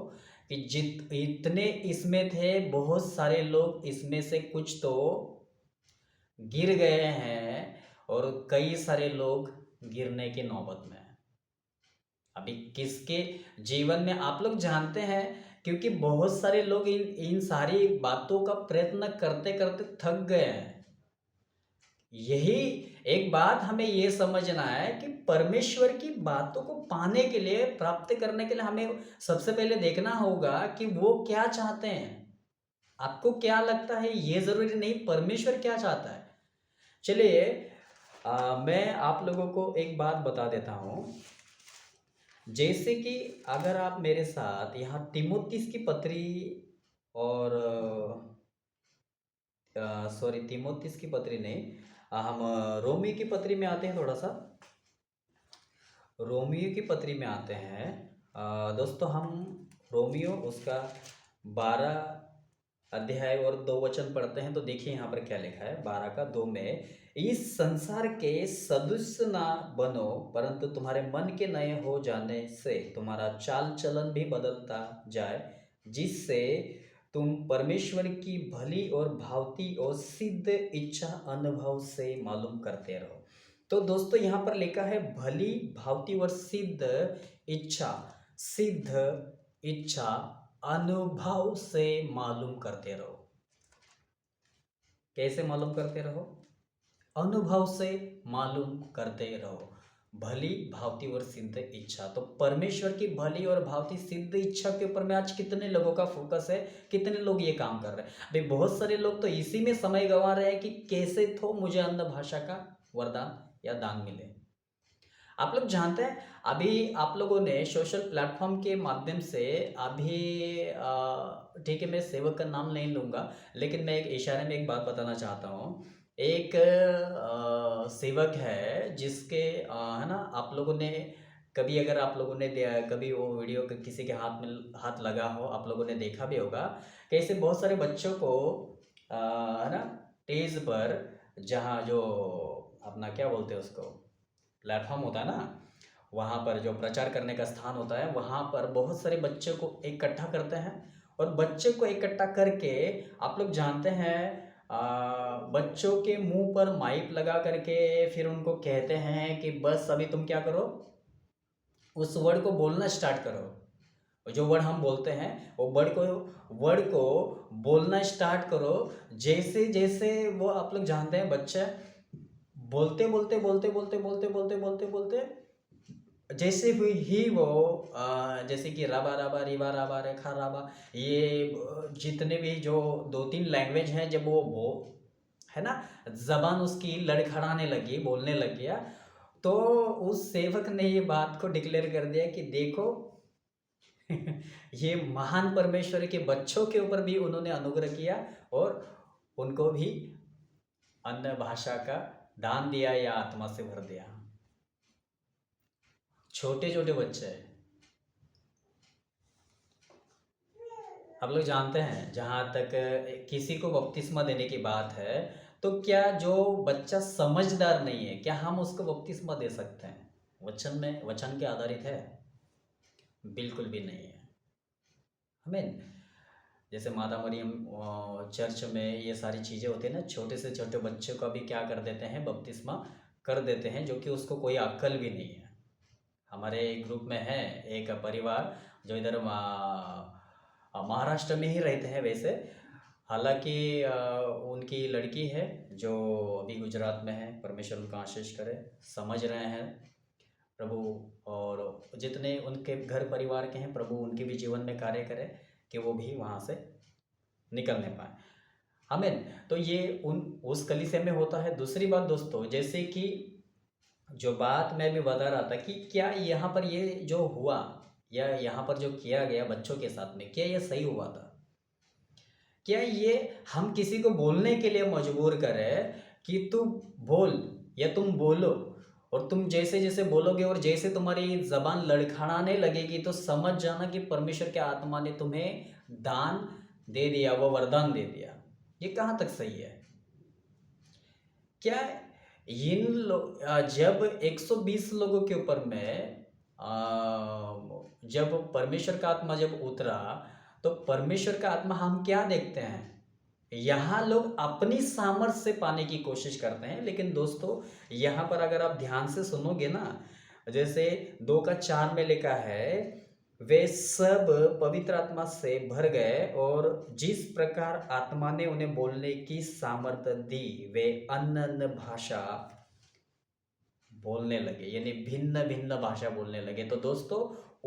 कि जित इतने इसमें थे, बहुत सारे लोग इसमें से कुछ तो गिर गए हैं और कई सारे लोग गिरने की नौबत में हैं। अभी किसके जीवन में आप लोग जानते हैं, क्योंकि बहुत सारे लोग इन इन सारी बातों का प्रयत्न करते करते थक गए हैं। यही एक बात हमें ये समझना है कि परमेश्वर की बातों को पाने के लिए, प्राप्त करने के लिए हमें सबसे पहले देखना होगा कि वो क्या चाहते हैं। आपको क्या लगता है ये जरूरी नहीं, परमेश्वर क्या चाहता है। चलिए मैं आप लोगों को एक बात बता देता हूँ। जैसे कि अगर आप मेरे साथ यहाँ तिमोथियस की पत्री और सॉरी तिमोथियस की पत्री नहीं, हम रोमी की पत्री में आते हैं, थोड़ा सा रोमियो की पत्री में आते हैं। दोस्तों हम रोमियो उसका 12 अध्याय और 2 वचन पढ़ते हैं, तो देखिए यहाँ पर क्या लिखा है 12 का 2 में, इस संसार के सदृश ना बनो, परंतु तुम्हारे मन के नए हो जाने से तुम्हारा चाल चलन भी बदलता जाए, जिससे तुम परमेश्वर की भली और भावती और सिद्ध इच्छा अनुभव से मालूम करते रहो। तो दोस्तों यहाँ पर लिखा है भली भावती और सिद्ध इच्छा अनुभव से मालूम करते रहो। कैसे मालूम करते रहो? अनुभव से मालूम करते रहो। भली भांति और सिद्ध इच्छा। तो परमेश्वर की भली और भांति सिद्ध इच्छा के ऊपर में आज कितने लोगों का फोकस है, कितने लोग ये काम कर रहे हैं। अभी बहुत सारे लोग तो इसी में समय गंवा रहे हैं कि कैसे तो मुझे अन्य भाषा का वरदान या दान मिले। आप लोग जानते हैं, अभी आप लोगों ने सोशल प्लेटफॉर्म के माध्यम से अभी ठीक है, मैं सेवक का नाम नहीं लूँगा, लेकिन मैं एक इशारे में एक बात बताना चाहता हूँ। एक सेवक है जिसके है ना, आप लोगों ने कभी, अगर आप लोगों ने कभी वो वीडियो किसी के हाथ में हाथ लगा हो, आप लोगों ने देखा भी होगा, कैसे बहुत सारे बच्चों को है ना, स्टेज पर, जहाँ जो अपना क्या बोलते हैं उसको, प्लेटफॉर्म होता है ना, वहाँ पर जो प्रचार करने का स्थान होता है, वहाँ पर बहुत सारे बच्चों को इकट्ठा करते हैं। और बच्चे को इकट्ठा करके आप लोग जानते हैं, बच्चों के मुंह पर माइक लगा करके फिर उनको कहते हैं कि बस अभी तुम क्या करो, उस वर्ड को बोलना स्टार्ट करो। जो वर्ड हम बोलते हैं वो वर्ड को बोलना स्टार्ट करो। जैसे जैसे वो, आप लोग जानते हैं, बच्चे बोलते बोलते बोलते बोलते बोलते बोलते बोलते बोलते जैसे हुई ही वो जैसे कि राबा राबा रिबा राबा रेखा राबा, ये जितने भी जो दो तीन लैंग्वेज हैं, जब वो है ना, जबान उसकी लड़खड़ाने लगी, बोलने लग गया, तो उस सेवक ने ये बात को डिक्लेयर कर दिया कि देखो ये महान परमेश्वर के बच्चों के ऊपर भी उन्होंने अनुग्रह किया और उनको भी अन्य भाषा का दान दिया या आत्मा से भर दिया। छोटे छोटे बच्चे हैं। आप लोग जानते हैं, जहाँ तक किसी को बपतिस्मा देने की बात है, तो क्या जो बच्चा समझदार नहीं है, क्या हम उसको बपतिस्मा दे सकते हैं? वचन के आधारित है? बिल्कुल भी नहीं है। हमें जैसे माता मरियम चर्च में ये सारी चीज़ें होती है ना, छोटे से छोटे बच्चों का भी क्या कर देते हैं, बपतिस्मा कर देते हैं, जो कि उसको कोई अक्ल भी नहीं है। हमारे ग्रुप में है एक परिवार जो इधर महाराष्ट्र में ही रहते हैं वैसे, हालांकि उनकी लड़की है जो अभी गुजरात में है। परमेश्वर उनका आशीष करे, समझ रहे हैं प्रभु, और जितने उनके घर परिवार के हैं, प्रभु उनके भी जीवन में कार्य करे कि वो भी वहाँ से निकलने पाए। आमीन। तो ये उस कलीसिया में होता है। दूसरी बात दोस्तों, जैसे कि जो बात मैं भी बता रहा था कि क्या यहाँ पर ये जो हुआ या यहाँ पर जो किया गया बच्चों के साथ में, क्या ये सही हुआ था? क्या ये हम किसी को बोलने के लिए मजबूर करें कि तू बोल या तुम बोलो, और तुम जैसे जैसे बोलोगे और जैसे तुम्हारी जबान लड़खड़ाने लगेगी तो समझ जाना कि परमेश्वर के आत्मा ने तुम्हें दान दे दिया, वो वरदान दे दिया। ये कहाँ तक सही है? क्या जब 120 लोगों के ऊपर में जब परमेश्वर का आत्मा जब उतरा, तो परमेश्वर का आत्मा हम क्या देखते हैं, यहाँ लोग अपनी सामर्थ्य से पाने की कोशिश करते हैं। लेकिन दोस्तों, यहाँ पर अगर आप ध्यान से सुनोगे ना, जैसे 2:4 में लिखा है, वे सब पवित्र आत्मा से भर गए और जिस प्रकार आत्मा ने उन्हें बोलने की सामर्थ्य दी, वे अन्य अन्य भाषा बोलने लगे, यानी भिन्न भिन्न भाषा बोलने लगे। तो दोस्तों,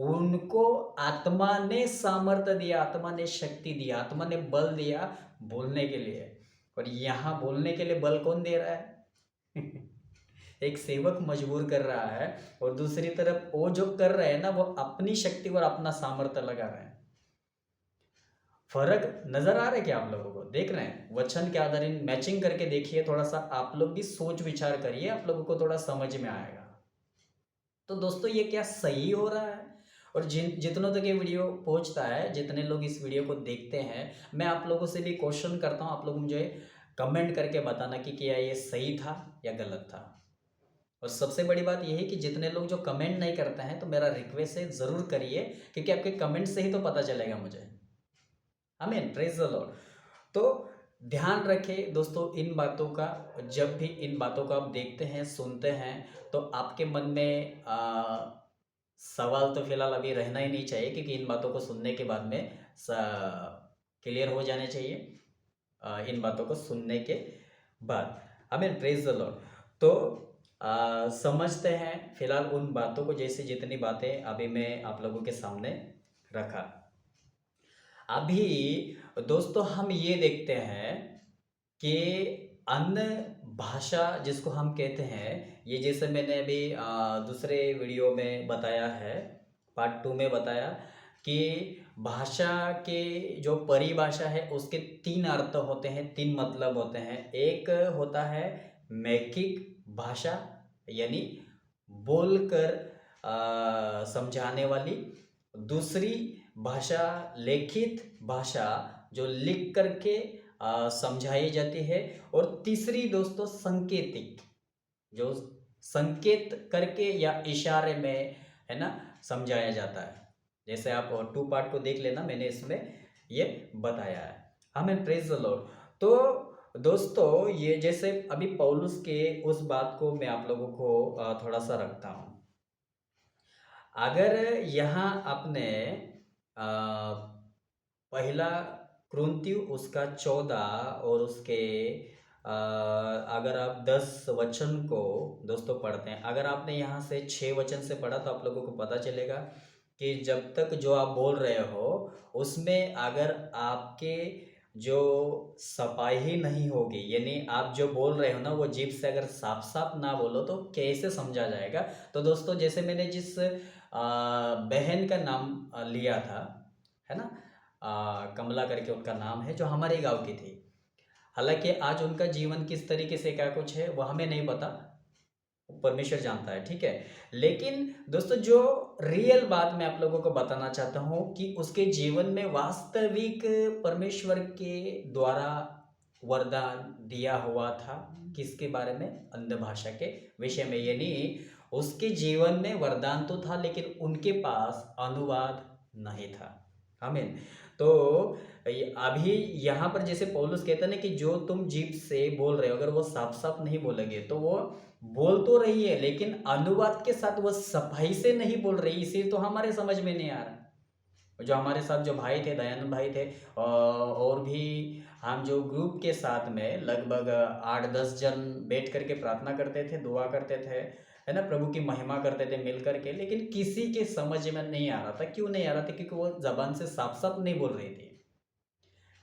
उनको आत्मा ने सामर्थ्य दिया, आत्मा ने शक्ति दिया, आत्मा ने बल दिया बोलने के लिए। और यहाँ बोलने के लिए बल कौन दे रहा है? एक सेवक मजबूर कर रहा है, और दूसरी तरफ वो जो कर रहे हैं ना, वो अपनी शक्ति और अपना सामर्थ्य लगा रहे हैं। फर्क नजर आ रहा है क्या आप लोगों को? देख रहे हैं? वचन के आधारित मैचिंग करके देखिए, थोड़ा सा आप लोग भी सोच विचार करिए, आप लोगों को थोड़ा समझ में आएगा। तो दोस्तों, ये क्या सही हो रहा है? और जितनों तक ये वीडियो पहुंचता है, जितने लोग इस वीडियो को देखते हैं, मैं आप लोगों से भी क्वेश्चन करता हूं, आप लोग मुझे कमेंट करके बताना कि क्या ये सही था या गलत था। और सबसे बड़ी बात यह है कि जितने लोग जो कमेंट नहीं करते हैं, तो मेरा रिक्वेस्ट है, ज़रूर करिए, क्योंकि आपके कमेंट से ही तो पता चलेगा मुझे। आमीन, प्रेज द लॉर्ड। तो ध्यान रखें दोस्तों इन बातों का। जब भी इन बातों को आप देखते हैं, सुनते हैं, तो आपके मन में सवाल तो फिलहाल अभी रहना ही नहीं चाहिए, क्योंकि इन बातों को सुनने के बाद में क्लियर हो जाने चाहिए, इन बातों को सुनने के बाद। आमीन, प्रेज द लॉर्ड। तो समझते हैं फिलहाल उन बातों को, जैसे जितनी बातें अभी मैं आप लोगों के सामने रखा। अभी दोस्तों हम ये देखते हैं कि अन्य भाषा जिसको हम कहते हैं, ये जैसे मैंने अभी दूसरे वीडियो में बताया है, पार्ट 2 में बताया कि भाषा के जो परिभाषा है उसके 3 अर्थ होते हैं, 3 मतलब होते हैं। एक होता है मौखिक भाषा, यानी बोलकर समझाने वाली। दूसरी भाषा लिखित भाषा, जो लिख करके समझाई जाती है। और तीसरी दोस्तों संकेतिक, जो संकेत करके या इशारे में, है ना, समझाया जाता है। जैसे आप 2 पार्ट को देख लेना, मैंने इसमें ये बताया है। आमीन, प्रेज द लॉर्ड। तो दोस्तों ये जैसे अभी पौलुस के उस बात को मैं आप लोगों को थोड़ा सा रखता हूँ। अगर यहाँ आपने पहला कुरिन्थियों उसका 14 और उसके अगर आप 10 वचन को दोस्तों पढ़ते हैं, अगर आपने यहाँ से 6 वचन से पढ़ा तो आप लोगों को पता चलेगा कि जब तक जो आप बोल रहे हो उसमें अगर आपके जो सफाई नहीं होगी, यानी आप जो बोल रहे हो ना वो जीभ से अगर साफ साफ ना बोलो तो कैसे समझा जाएगा। तो दोस्तों जैसे मैंने जिस बहन का नाम लिया था, है ना, कमला करके उनका नाम है, जो हमारे गांव की थी। हालांकि आज उनका जीवन किस तरीके से क्या कुछ है वो हमें नहीं पता, परमेश्वर जानता है, ठीक है। लेकिन दोस्तों जो रियल बात मैं आप लोगों को बताना चाहता हूं कि उसके जीवन में वास्तविक परमेश्वर के द्वारा वरदान दिया हुआ था। किसके बारे में? अन्य भाषा के विषय में। यानी उसके जीवन में वरदान तो था लेकिन उनके पास अनुवाद नहीं था। आमीन। तो अभी यहाँ पर जैसे पौलुस कहता है ना कि जो तुम जीभ से बोल रहे हो अगर वो साफ साफ नहीं बोलेंगे तो वो बोल तो रही है लेकिन अनुवाद के साथ वो सफाई से नहीं बोल रही, इसीलिए तो हमारे समझ में नहीं आ रहा। जो हमारे साथ जो भाई थे, दयानंद भाई थे, और भी हम जो ग्रुप के साथ में लगभग 8-10 जन बैठ करके प्रार्थना करते थे, दुआ करते थे, है ना, प्रभु की महिमा करते थे मिल करके, लेकिन किसी के समझ में नहीं आ रहा था। क्यों नहीं आ रहा था? क्योंकि वो जबान से साफ साफ नहीं बोल रही थी।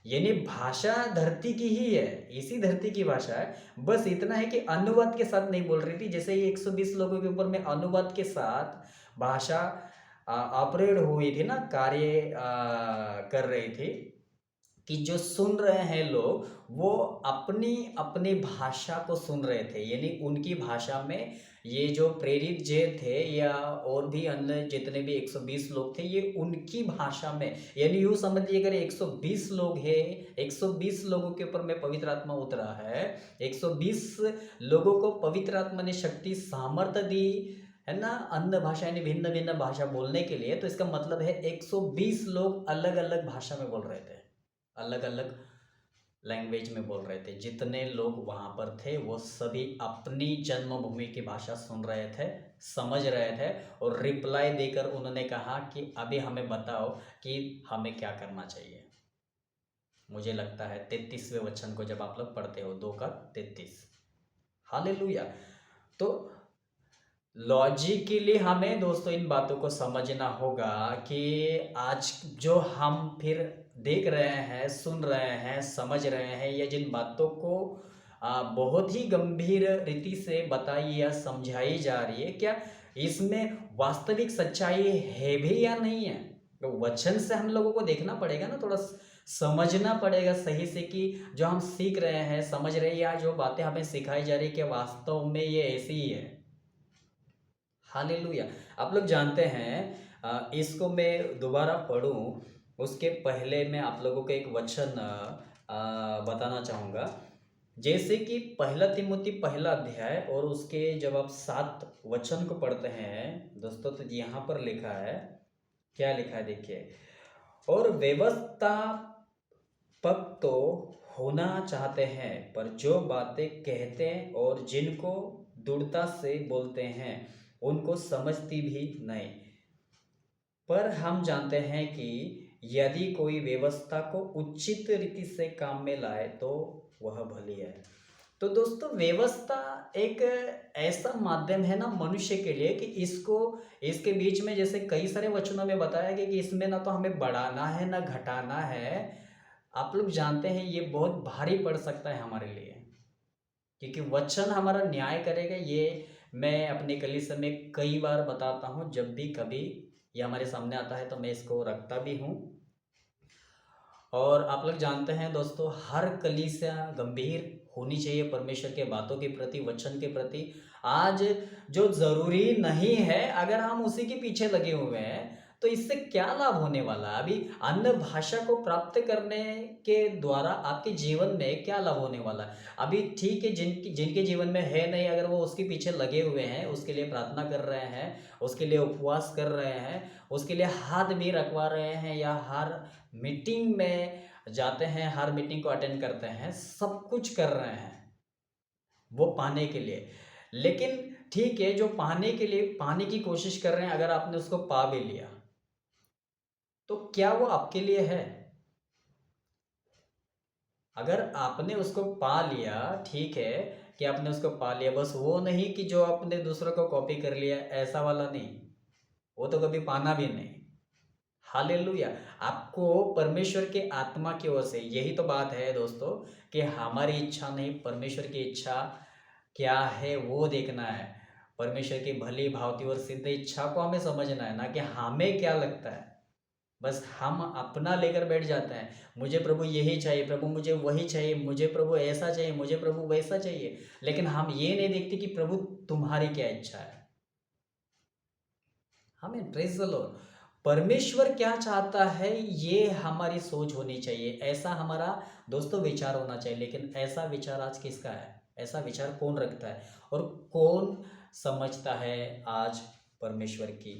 यानी भाषा धरती की ही है, इसी धरती की भाषा है, बस इतना है कि अनुवाद के साथ नहीं बोल रही थी। जैसे ये 120 लोगों के ऊपर में अनुवाद के साथ भाषा ऑपरेट हुई थी ना, कार्य कर रही थी कि जो सुन रहे हैं लोग वो अपनी अपनी भाषा को सुन रहे थे। यानी उनकी भाषा में ये जो प्रेरित जे थे या और भी अन्य जितने भी 120 लोग थे, ये उनकी भाषा में, यानी यूँ समझिए अगर 120 लोग हैं, 120 लोगों के ऊपर में पवित्र आत्मा उतरा है, 120 लोगों को पवित्र आत्मा ने शक्ति सामर्थ्य दी, है ना, अन्य भाषा यानी भिन्न भिन्न भाषा बोलने के लिए। तो इसका मतलब है 120 लोग अलग अलग भाषा में बोल रहे थे, अलग अलग लैंग्वेज में बोल रहे थे। जितने लोग वहाँ पर थे वो सभी अपनी जन्मभूमि की भाषा सुन रहे थे, समझ रहे थे, और रिप्लाई देकर उन्होंने कहा कि अभी हमें बताओ कि हमें क्या करना चाहिए। मुझे लगता है 33वें वचन को जब आप लोग पढ़ते हो, 2 का 33। हालेलुया। तो लॉजिकली हमें दोस्तों इन बातों को समझना होगा कि आज जो हम फिर देख रहे हैं, सुन रहे हैं, समझ रहे हैं, या जिन बातों को बहुत ही गंभीर रीति से बताई या समझाई जा रही है, क्या इसमें वास्तविक सच्चाई है भी या नहीं है? तो वचन से हम लोगों को देखना पड़ेगा ना, थोड़ा समझना पड़ेगा सही से कि जो हम सीख रहे हैं, समझ रहे हैं, या जो बातें हमें सिखाई जा रही है क्या वास्तव में ये ऐसी ही है। हालेलुया। आप लोग जानते हैं, इसको मैं दोबारा पढ़ूं उसके पहले मैं आप लोगों को एक वचन बताना चाहूँगा। जैसे कि पहला तिमुती पहला अध्याय और उसके जब आप 7 वचन को पढ़ते हैं दोस्तों, तो यहाँ पर लिखा है, क्या लिखा है देखिए, और व्यवस्था पक तो होना चाहते हैं पर जो बातें कहते हैं और जिनको दृढ़ता से बोलते हैं उनको समझती भी नहीं। पर हम जानते हैं कि यदि कोई व्यवस्था को उचित रीति से काम में लाए तो वह भली है। तो दोस्तों व्यवस्था एक ऐसा माध्यम है ना मनुष्य के लिए कि इसको इसके बीच में जैसे कई सारे वचनों में बताया गया कि इसमें ना तो हमें बढ़ाना है ना घटाना है। आप लोग जानते हैं ये बहुत भारी पड़ सकता है हमारे लिए, क्योंकि वचन हमारा न्याय करेगा। ये मैं अपने कलीसिया में कई बार बताता हूँ, जब भी कभी ये हमारे सामने आता है तो मैं इसको रखता भी हूँ। और आप लोग जानते हैं दोस्तों, हर कलीसिया गंभीर होनी चाहिए परमेश्वर के बातों के प्रति, वचन के प्रति। आज जो ज़रूरी नहीं है, अगर हम उसी के पीछे लगे हुए हैं तो इससे क्या लाभ होने वाला है? अभी अन्य भाषा को प्राप्त करने के द्वारा आपके जीवन में क्या लाभ होने वाला है? अभी ठीक है, जिनके जीवन में है नहीं, अगर वो उसके पीछे लगे हुए हैं, उसके लिए प्रार्थना कर रहे हैं, उसके लिए उपवास कर रहे हैं, उसके लिए हाथ भी रखवा रहे हैं, या हर मीटिंग में जाते हैं, हर मीटिंग को अटेंड करते हैं, सब कुछ कर रहे हैं वो पाने के लिए। लेकिन ठीक है, जो पाने के लिए पाने की कोशिश कर रहे हैं, अगर आपने उसको पा भी लिया तो क्या वो आपके लिए है? अगर आपने उसको पा लिया, ठीक है कि आपने उसको पा लिया, बस वो नहीं कि जो आपने दूसरों को कॉपी कर लिया, ऐसा वाला नहीं, वो तो कभी पाना भी नहीं। हालेलुया। आपको परमेश्वर के आत्मा की ओर से, यही तो बात है दोस्तों, कि हमारी इच्छा नहीं, परमेश्वर की इच्छा क्या है वो देखना है। परमेश्वर की भली भावती और सिद्ध इच्छा को हमें समझना है, ना कि हमें क्या लगता है। बस हम अपना लेकर बैठ जाते हैं, मुझे प्रभु यही चाहिए, प्रभु मुझे वही चाहिए, मुझे प्रभु ऐसा चाहिए, मुझे प्रभु वैसा चाहिए। लेकिन हम ये नहीं देखते कि प्रभु तुम्हारी क्या इच्छा है। हमें प्रेज द लॉर्ड, परमेश्वर क्या चाहता है ये हमारी सोच होनी चाहिए, ऐसा हमारा दोस्तों विचार होना चाहिए। लेकिन ऐसा विचार आज किसका है? ऐसा विचार कौन रखता है और कौन समझता है आज परमेश्वर की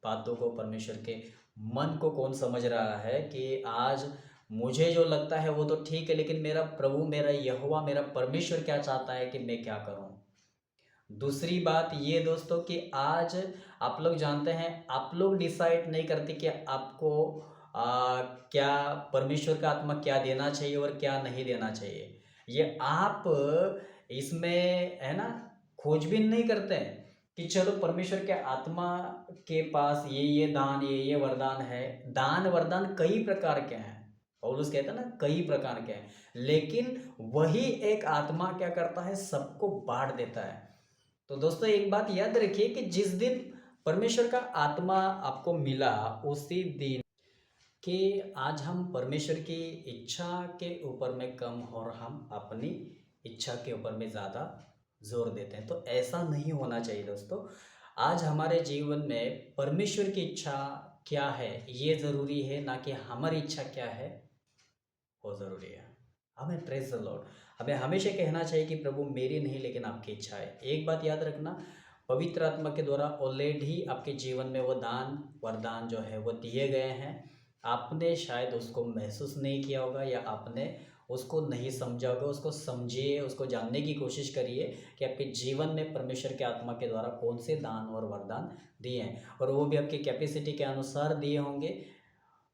बातों को, परमेश्वर के मन को कौन समझ रहा है कि आज मुझे जो लगता है वो तो ठीक है, लेकिन मेरा प्रभु, मेरा यहोवा, मेरा परमेश्वर क्या चाहता है कि मैं क्या करूं। दूसरी बात ये दोस्तों कि आज आप लोग जानते हैं, आप लोग डिसाइड नहीं करते कि आपको क्या परमेश्वर का आत्मा क्या देना चाहिए और क्या नहीं देना चाहिए। ये आप इसमें है ना खोजबीन नहीं करते हैं कि चलो परमेश्वर के आत्मा के पास ये दान, ये वरदान है। दान वरदान कई प्रकार के हैं, पौलुस कहता है ना कई प्रकार के हैं, लेकिन वही एक आत्मा क्या करता है, सबको बांट देता है। तो दोस्तों एक बात याद रखिए कि जिस दिन परमेश्वर का आत्मा आपको मिला, उसी दिन कि आज हम परमेश्वर की इच्छा के ऊपर में कम और हम अपनी इच्छा के ऊपर में ज़्यादा जोर देते हैं। तो ऐसा नहीं होना चाहिए दोस्तों। आज हमारे जीवन में परमेश्वर की इच्छा क्या है ये ज़रूरी है, ना कि हमारी इच्छा क्या है वो ज़रूरी है। हमें प्रेज द लॉर्ड, हमें हमेशा कहना चाहिए कि प्रभु मेरी नहीं लेकिन आपकी इच्छा है। एक बात याद रखना, पवित्र आत्मा के द्वारा ऑलरेडी आपके जीवन में वो दान वरदान जो है वो दिए गए हैं। आपने शायद उसको महसूस नहीं किया होगा, या आपने उसको नहीं समझा होगा। उसको समझिए, उसको जानने की कोशिश करिए कि आपके जीवन में परमेश्वर के आत्मा के द्वारा कौन से दान और वरदान दिए हैं, और वो भी आपकी कैपेसिटी के अनुसार दिए होंगे।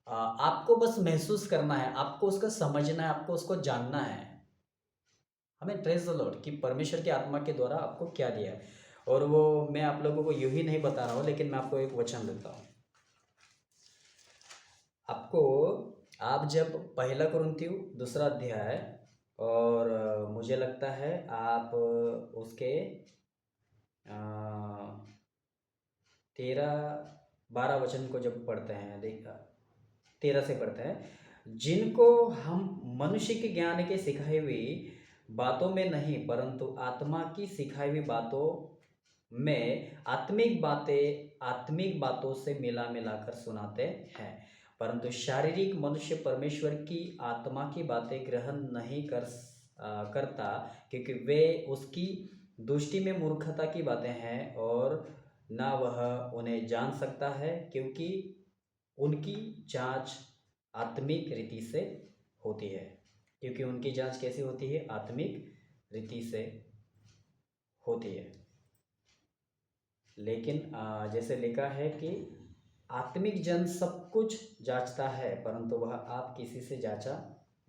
आपको बस महसूस करना है, आपको उसको समझना है, आपको उसको जानना है। हमें प्रेज द लॉर्ड कि परमेश्वर की आत्मा के द्वारा आपको क्या दिया है। और वो मैं आप लोगों को यूं ही नहीं बता रहा हूँ, लेकिन मैं आपको एक वचन देता हूँ आपको। आप जब पहला कुरिन्थियों दूसरा अध्याय, और मुझे लगता है आप उसके 13-12 वचन को जब पढ़ते हैं, देखा 13 से पढ़ते हैं, जिनको हम मनुष्य के ज्ञान के सिखाई हुई बातों में नहीं, परंतु आत्मा की सिखाई हुई बातों में आत्मिक बातों से मिला मिलाकर सुनाते हैं। परंतु शारीरिक मनुष्य परमेश्वर की आत्मा की बातें ग्रहण नहीं करता, क्योंकि वे उसकी दृष्टि में मूर्खता की बातें हैं, और ना वह उन्हें जान सकता है, क्योंकि उनकी जांच आत्मिक रीति से होती है। क्योंकि उनकी जांच कैसी होती है? आत्मिक रीति से होती है। लेकिन जैसे लिखा है कि आत्मिक जन सब कुछ जांचता है, परंतु वह आप किसी से जांचा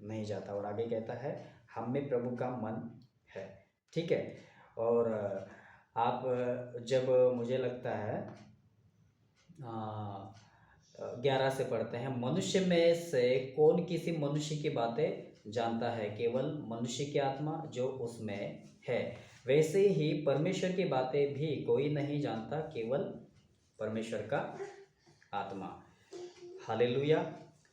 नहीं जाता। और आगे कहता है, हम में प्रभु का मन है। ठीक है। और आप जब मुझे लगता है 11 से पढ़ते हैं, मनुष्य में से कौन किसी मनुष्य की बातें जानता है, केवल मनुष्य की आत्मा जो उसमें है। वैसे ही परमेश्वर की बातें भी कोई नहीं जानता, केवल परमेश्वर का आत्मा। हालेलुया।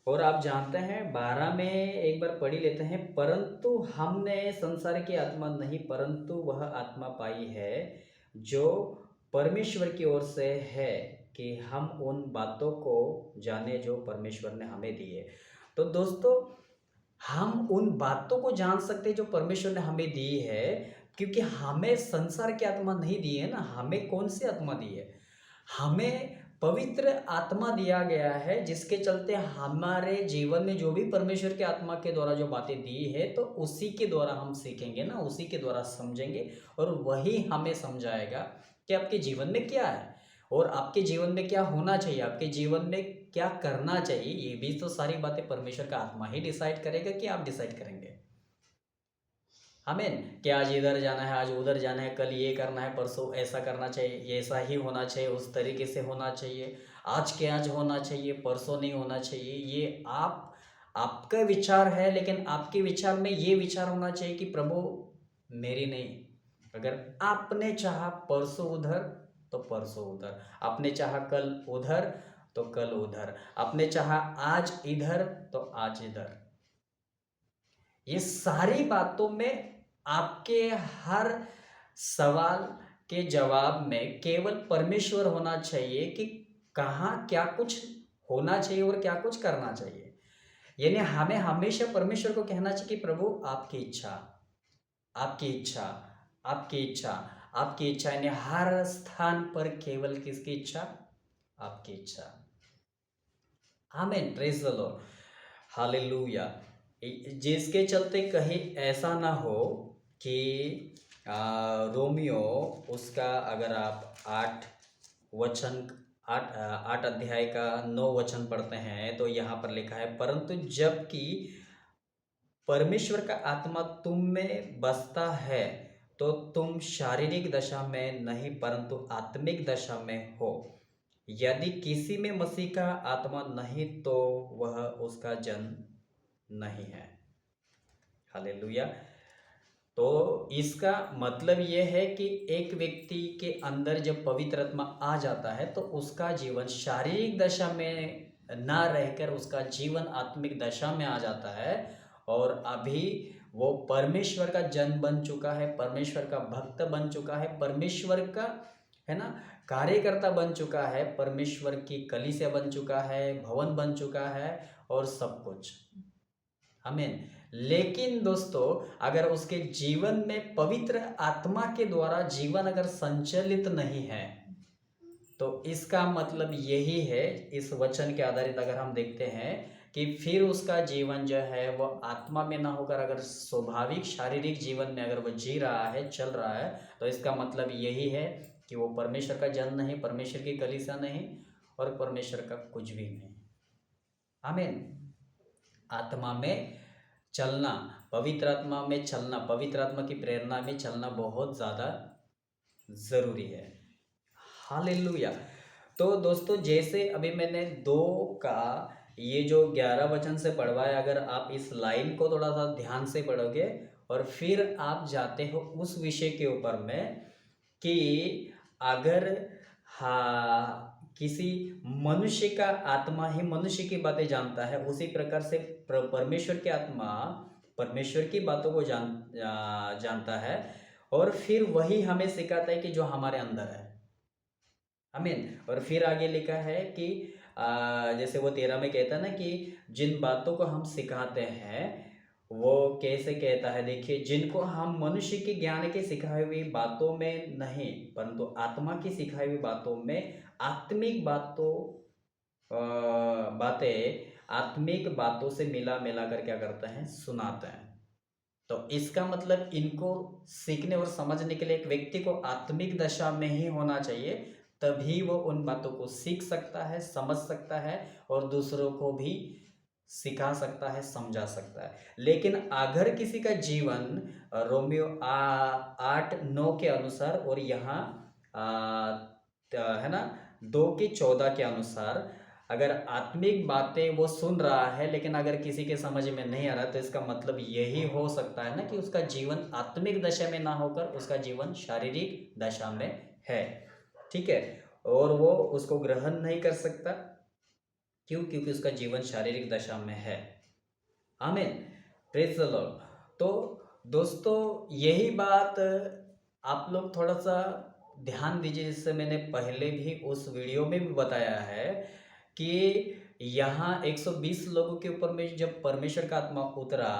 और आप जानते हैं 12 में एक बार पढ़ी लेते हैं, परंतु हमने संसार की आत्मा नहीं परंतु वह आत्मा पाई है जो परमेश्वर की ओर से है, कि हम उन बातों को जाने जो परमेश्वर ने हमें दी है। तो दोस्तों, हम उन बातों को जान सकते हैं जो परमेश्वर ने हमें दी है, क्योंकि हमें संसार की आत्मा नहीं दी है ना। हमें कौन सी आत्मा दी है? हमें पवित्र आत्मा दिया गया है, जिसके चलते हमारे जीवन में जो भी परमेश्वर के आत्मा के द्वारा जो बातें दी है, तो उसी के द्वारा हम सीखेंगे ना, उसी के द्वारा समझेंगे, और वही हमें समझाएगा कि आपके जीवन में क्या है और आपके जीवन में क्या होना चाहिए, आपके जीवन में क्या करना चाहिए। ये भी तो सारी बातें परमेश्वर का आत्मा ही डिसाइड करेगा कि आप डिसाइड करेंगे। आमीन। कि आज इधर जाना है, आज उधर जाना है, कल ये करना है, परसों ऐसा करना चाहिए, ऐसा ही होना चाहिए, उस तरीके से होना चाहिए, आज के आज होना चाहिए, परसों नहीं होना चाहिए। ये आपका विचार है, लेकिन आपके विचार में ये विचार होना चाहिए कि प्रभु मेरी नहीं। अगर आपने चाहा परसों उधर तो परसों उधर, आपने चाहा कल उधर तो कल उधर, आपने चाहा आज इधर तो आज इधर। ये सारी बातों में आपके हर सवाल के जवाब में केवल परमेश्वर होना चाहिए कि कहाँ क्या कुछ होना चाहिए और क्या कुछ करना चाहिए। यानी हमें हमेशा परमेश्वर को कहना चाहिए कि प्रभु आपकी इच्छा, आपकी इच्छा, आपकी इच्छा, आपकी इच्छा। यानी हर स्थान पर केवल किसकी इच्छा? आपकी इच्छा। आमीन। Praise the Lord. हालेलुया। जिसके चलते कहीं ऐसा ना हो कि रोमियो उसका अगर आप 8 अध्याय का 9 वचन पढ़ते हैं, तो यहाँ पर लिखा है, परंतु जबकि परमेश्वर का आत्मा तुम में बसता है, तो तुम शारीरिक दशा में नहीं परंतु आत्मिक दशा में हो। यदि किसी में मसीह का आत्मा नहीं तो वह उसका जन नहीं है। हालेलुया। तो इसका मतलब यह है कि एक व्यक्ति के अंदर जब पवित्र आत्मा आ जाता है, तो उसका जीवन शारीरिक दशा में ना रहकर उसका जीवन आत्मिक दशा में आ जाता है, और अभी वो परमेश्वर का जन बन चुका है, परमेश्वर का भक्त बन चुका है, परमेश्वर का, है ना, कार्यकर्ता बन चुका है, परमेश्वर की कलीसिया बन चुका है, भवन बन चुका है, और सब कुछ। आमीन। लेकिन दोस्तों, अगर उसके जीवन में पवित्र आत्मा के द्वारा जीवन अगर संचालित नहीं है, तो इसका मतलब यही है, इस वचन के आधारित अगर हम देखते हैं, कि फिर उसका जीवन जो है वो आत्मा में ना होकर अगर स्वाभाविक शारीरिक जीवन में अगर वो जी रहा है, चल रहा है, तो इसका मतलब यही है कि वो परमेश्वर का जन नहीं, परमेश्वर की कलीसिया नहीं, और परमेश्वर का कुछ भी नहीं। आमीन। आत्मा में चलना, पवित्र आत्मा में चलना, पवित्र आत्मा की प्रेरणा में चलना बहुत ज़्यादा ज़रूरी है। हालेलुया। तो दोस्तों, जैसे अभी मैंने 2 का ये जो 11 वचन से पढ़वाया, अगर आप इस लाइन को थोड़ा सा ध्यान से पढ़ोगे और फिर आप जाते हो उस विषय के ऊपर में कि अगर किसी मनुष्य का आत्मा ही मनुष्य की बातें जानता है, उसी प्रकार से परमेश्वर की आत्मा परमेश्वर की बातों को जानता है, और फिर वही हमें सिखाता है कि जो हमारे अंदर है। आमीन। और फिर आगे लिखा है कि जैसे वो 13 में कहता है ना, कि जिन बातों को हम सिखाते हैं, वो कैसे कहता है, देखिए, जिनको हम मनुष्य के ज्ञान के सिखाई हुई बातों में नहीं परंतु आत्मा की सिखाई हुई बातों में आत्मिक बातें आत्मिक बातों से मिला मिला कर क्या करते हैं, सुनाते हैं। तो इसका मतलब इनको सीखने और समझने के लिए एक व्यक्ति को आत्मिक दशा में ही होना चाहिए, तभी वो उन बातों को सीख सकता है, समझ सकता है, और दूसरों को भी सिखा सकता है, समझा सकता है। लेकिन अगर किसी का जीवन रोमियो 8:9 के अनुसार और यहाँ है ना 2:14 के अनुसार अगर आत्मिक बातें वो सुन रहा है लेकिन अगर किसी के समझ में नहीं आ रहा, तो इसका मतलब यही हो सकता है ना कि उसका जीवन आत्मिक दशा में ना होकर उसका जीवन शारीरिक दशा में है। ठीक है, और वो उसको ग्रहण नहीं कर सकता। क्यों? क्योंकि उसका जीवन शारीरिक दशा में है। आमीन, प्रेज द लॉर्ड। तो दोस्तों यही बात आप लोग थोड़ा सा ध्यान दीजिए, जिससे मैंने पहले भी उस वीडियो में भी बताया है कि यहाँ 120 लोगों के ऊपर में जब परमेश्वर का आत्मा उतरा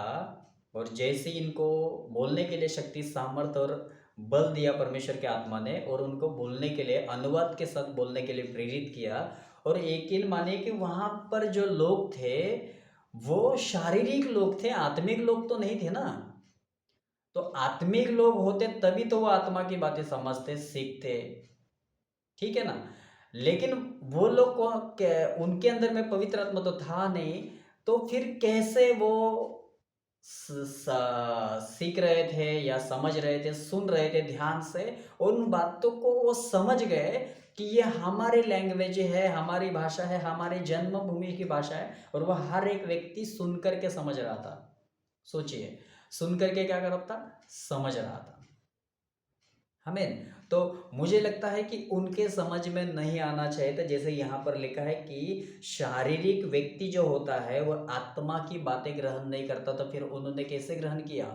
और जैसे इनको बोलने के लिए शक्ति, सामर्थ और बल दिया परमेश्वर के आत्मा ने, और उनको बोलने के लिए अनुवाद के साथ बोलने के लिए प्रेरित किया, और यकीन मानिए कि वहाँ पर जो लोग थे वो शारीरिक लोग थे, आत्मिक लोग तो नहीं थे ना। तो आत्मिक लोग होते तभी तो वो आत्मा की बातें समझते, सीखते, ठीक है ना। लेकिन वो लोग को उनके अंदर में पवित्र आत्मा तो था नहीं, तो फिर कैसे वो सीख रहे थे या समझ रहे थे, सुन रहे थे ध्यान से, और उन बातों को वो समझ गए कि ये हमारी लैंग्वेज है, हमारी भाषा है, हमारी जन्मभूमि की भाषा है, और वह हर एक व्यक्ति सुन करके समझ रहा था। सोचिए, सुन करके क्या कर रहा था? समझ रहा था। हमें तो मुझे लगता है कि उनके समझ में नहीं आना चाहिए था। जैसे यहाँ पर लिखा है कि शारीरिक व्यक्ति जो होता है वह आत्मा की बातें ग्रहण नहीं करता, तो फिर उन्होंने कैसे ग्रहण किया?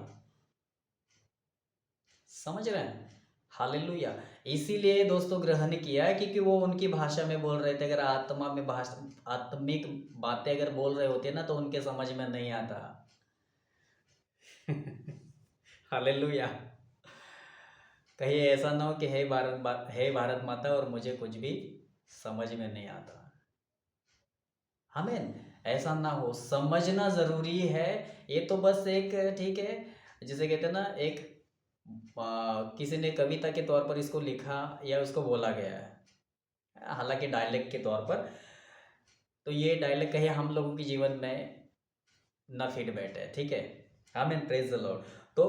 समझ रहे हैं? हालेलुया। इसीलिए दोस्तों ग्रहण किया, क्योंकि वो उनकी भाषा में बोल रहे थे। अगर आत्मा में आत्मिक बातें अगर बोल रहे होते ना तो उनके समझ में नहीं आता। हालेलुया। कहीं ऐसा ना हो कि हे भारत माता और मुझे कुछ भी समझ में नहीं आता। हमें ऐसा ना हो, समझना जरूरी है। ये तो बस एक, ठीक है, जिसे कहते हैं ना, एक किसी ने कविता के तौर पर इसको लिखा या उसको बोला गया है, हालांकि डायलेक्ट के तौर पर। तो ये डायलेक्ट कहीं हम लोगों के जीवन में ना फिट बैठे, ठीक है। आमीन, प्रेज द लॉर्ड। तो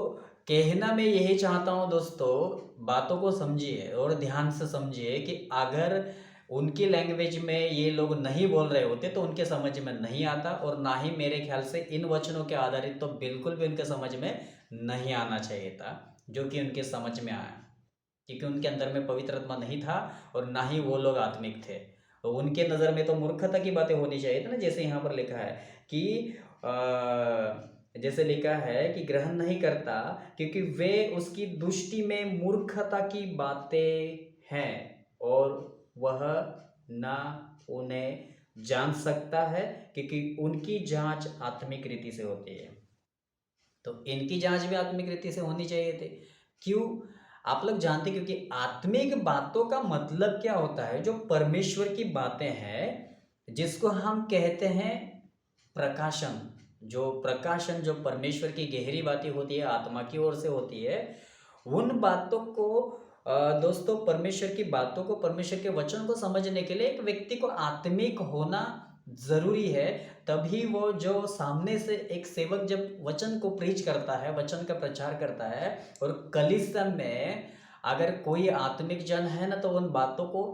कहना मैं यही चाहता हूँ दोस्तों, बातों को समझिए और ध्यान से समझिए कि अगर उनकी लैंग्वेज में ये लोग नहीं बोल रहे होते तो उनके समझ में नहीं आता, और ना ही मेरे ख्याल से इन वचनों के आधारित तो बिल्कुल भी उनके समझ में नहीं आना चाहिए था, जो कि उनके समझ में आया, क्योंकि उनके अंदर में पवित्र आत्मा नहीं था और ना ही वो लोग आत्मिक थे। तो उनके नज़र में तो मूर्खता की बातें होनी चाहिए थी ना, जैसे यहाँ पर लिखा है कि जैसे लिखा है कि ग्रहण नहीं करता क्योंकि वे उसकी दृष्टि में मूर्खता की बातें हैं और वह ना उन्हें जान सकता है, क्योंकि उनकी जांच आत्मिक रीति से होती है। तो इनकी जांच भी आत्मिक रीति से होनी चाहिए थी। क्यों? आप लोग जानते, क्योंकि आत्मिक बातों का मतलब क्या होता है? जो परमेश्वर की बातें हैं, जिसको हम कहते हैं प्रकाशन, जो परमेश्वर की गहरी बातें होती है, आत्मा की ओर से होती है, उन बातों को दोस्तों, परमेश्वर की बातों को, परमेश्वर के वचन को समझने के लिए एक व्यक्ति को आत्मिक होना जरूरी है। तभी वो जो सामने से एक सेवक जब वचन को प्रीच करता है, वचन का प्रचार करता है, और कलीसिया में अगर कोई आत्मिक जन है ना, तो उन बातों को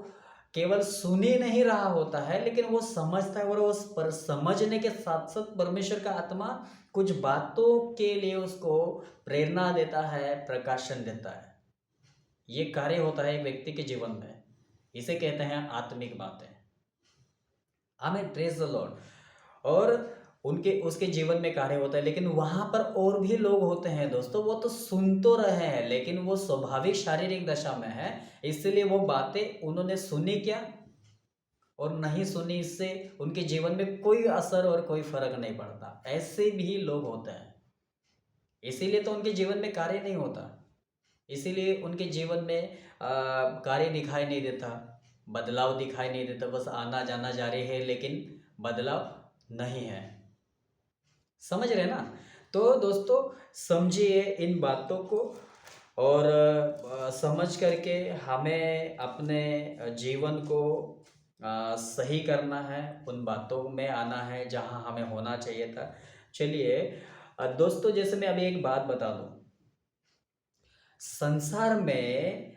केवल सुन ही नहीं रहा होता है, लेकिन वो समझता है, और वो पर समझने के साथ साथ परमेश्वर का आत्मा कुछ बातों के लिए उसको प्रेरणा देता है, प्रकाशन देता है। ये कार्य होता है एक व्यक्ति के जीवन में, इसे कहते हैं आत्मिक बातें। आमीन, प्रेज द लॉर्ड। और उसके जीवन में कार्य होता है, लेकिन वहां पर और भी लोग होते हैं दोस्तों, वो तो सुन तो रहे हैं लेकिन वो स्वाभाविक शारीरिक दशा में है, इसलिए वो बातें उन्होंने सुनी क्या और नहीं सुनी, इससे उनके जीवन में कोई असर और कोई फर्क नहीं पड़ता। ऐसे भी लोग होते हैं, इसीलिए तो उनके जीवन में कार्य नहीं होता, इसीलिए उनके जीवन में कार्य दिखाई नहीं देता, बदलाव दिखाई नहीं देता। बस आना जाना जारी है लेकिन बदलाव नहीं है। समझ रहे ना? तो दोस्तों समझिए इन बातों को, और समझ करके हमें अपने जीवन को सही करना है, उन बातों में आना है जहाँ हमें होना चाहिए था। चलिए दोस्तों, जैसे मैं अभी एक बात बता दूँ, संसार में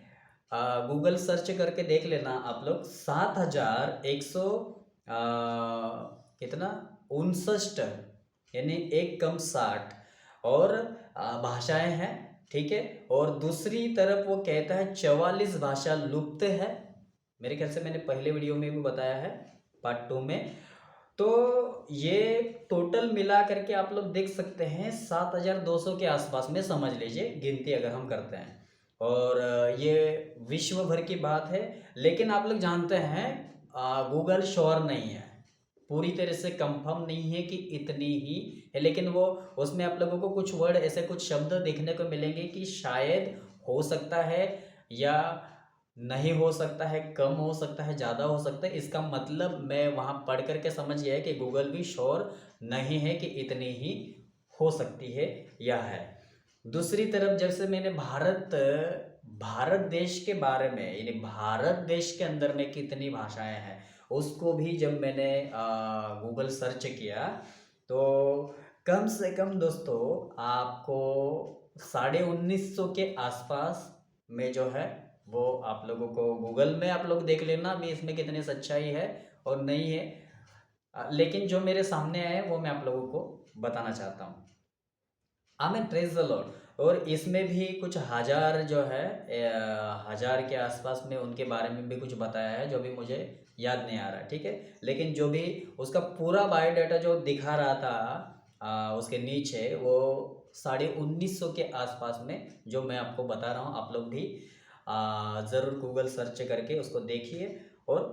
गूगल सर्च करके देख लेना आप लोग, 7,100 कितना 59, यानी एक कम 60 और भाषाएं हैं, ठीक है। और दूसरी तरफ वो कहता है 44 भाषा लुप्त है। मेरे ख्याल से मैंने पहले वीडियो में भी बताया है, पार्ट 2 में। तो ये टोटल मिला करके आप लोग देख सकते हैं 7,200 के आसपास में, समझ लीजिए गिनती अगर हम करते हैं। और ये विश्व भर की बात है, लेकिन आप लोग जानते हैं गूगल श्योर नहीं है, पूरी तरह से कंफर्म नहीं है कि इतनी ही है, लेकिन वो उसमें आप लोगों को कुछ वर्ड ऐसे कुछ शब्द देखने को मिलेंगे कि शायद हो सकता है या नहीं हो सकता है, कम हो सकता है, ज़्यादा हो सकता है। इसका मतलब मैं वहाँ पढ़ करके समझ गया कि गूगल भी श्योर नहीं है कि इतनी ही हो सकती है या है। दूसरी तरफ जैसे मैंने भारत देश के बारे में, यानी भारत देश के अंदर में कितनी भाषाएं हैं, उसको भी जब मैंने गूगल सर्च किया तो कम से कम दोस्तों आपको 1950 के आसपास में जो है वो आप लोगों को गूगल में आप लोग देख लेना भी इसमें कितनी सच्चाई है और नहीं है। लेकिन जो मेरे सामने आए वो मैं आप लोगों को बताना चाहता हूँ। आमेन, प्रेज द लॉर्ड। और इसमें भी कुछ हजार जो है, हजार के आसपास में उनके बारे में भी कुछ बताया है जो भी मुझे याद नहीं आ रहा, ठीक है। लेकिन जो भी उसका पूरा बायोडाटा जो दिखा रहा था उसके नीचे, वो 1950 के आसपास में जो मैं आपको बता रहा हूँ, आप लोग भी ज़रूर गूगल सर्च करके उसको देखिए और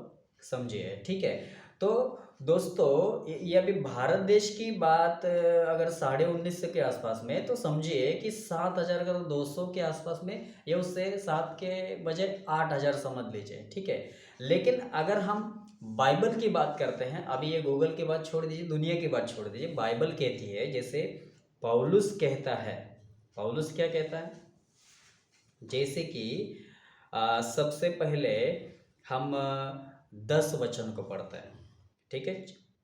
समझिए, ठीक है। तो दोस्तों ये अभी भारत देश की बात अगर 1950 के आसपास में, तो समझिए कि 7,200 के आसपास में, या उससे 7 के बजाय 8,000 समझ लीजिए, ठीक है। लेकिन अगर हम बाइबल की बात करते हैं, अभी ये गूगल की बात छोड़ दीजिए, दुनिया की बात छोड़ दीजिए, बाइबल कहती है, जैसे पौलुस कहता है, पौलुस क्या कहता है, जैसे कि सबसे पहले हम 10 वचन को पढ़ते हैं, ठीक है।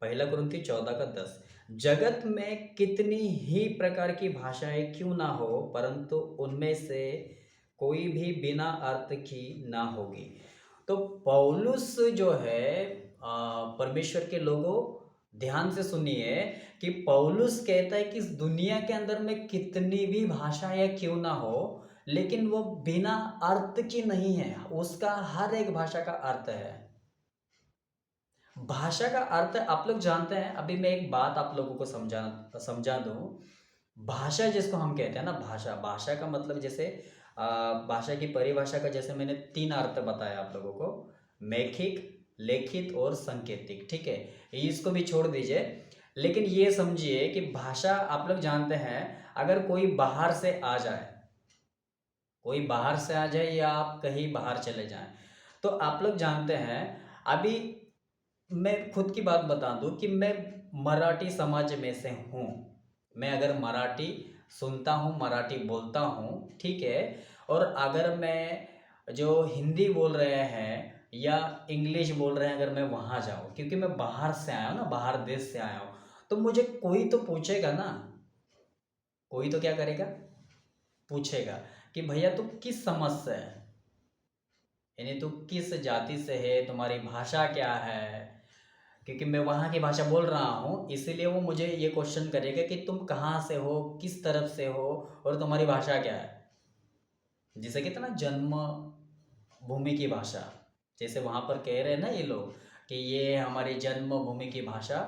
पहला कुरिन्थी 14 का 10, जगत में कितनी ही प्रकार की भाषाएं क्यों ना हो, परंतु उनमें से कोई भी बिना अर्थ की ना होगी। तो पौलुस जो है परमेश्वर के लोगों ध्यान से सुनिए कि पौलुस कहता है कि इस दुनिया के अंदर में कितनी भी भाषाएं क्यों ना हो, लेकिन वो बिना अर्थ की नहीं है, उसका हर एक भाषा का अर्थ है। भाषा का अर्थ आप लोग जानते हैं। अभी मैं एक बात आप लोगों को समझा दूं। भाषा जिसको हम कहते हैं ना, भाषा का मतलब जैसे भाषा की परिभाषा का जैसे मैंने 3 अर्थ बताया आप लोगों को, मौखिक, लेखित और सांकेतिक, ठीक है। इसको भी छोड़ दीजिए, लेकिन ये समझिए कि भाषा आप लोग जानते हैं, अगर कोई बाहर से आ जाए, कोई बाहर से आ जाए या आप कहीं बाहर चले जाएं, तो आप लोग जानते हैं, अभी मैं खुद की बात बता दूं कि मैं मराठी समाज में से हूँ। मैं अगर मराठी सुनता हूँ, मराठी बोलता हूँ, ठीक है। और अगर मैं जो हिंदी बोल रहे हैं या इंग्लिश बोल रहे हैं, अगर मैं वहाँ जाऊँ, क्योंकि मैं बाहर से आया हूँ ना, बाहर देश से आया हूँ, तो मुझे कोई तो पूछेगा ना, कोई तो क्या करेगा, पूछेगा कि भैया तू किस समाज से है, यानी तू किस जाति से है, तुम्हारी भाषा क्या है। क्योंकि मैं वहाँ की भाषा बोल रहा हूँ, इसीलिए वो मुझे ये क्वेश्चन करेगा कि तुम कहाँ से हो, किस तरफ से हो और तुम्हारी भाषा क्या है। जिसे कहते हैं ना जन्म भूमि की भाषा, जैसे वहाँ पर कह रहे हैं ना ये लोग कि ये हमारी जन्मभूमि की भाषा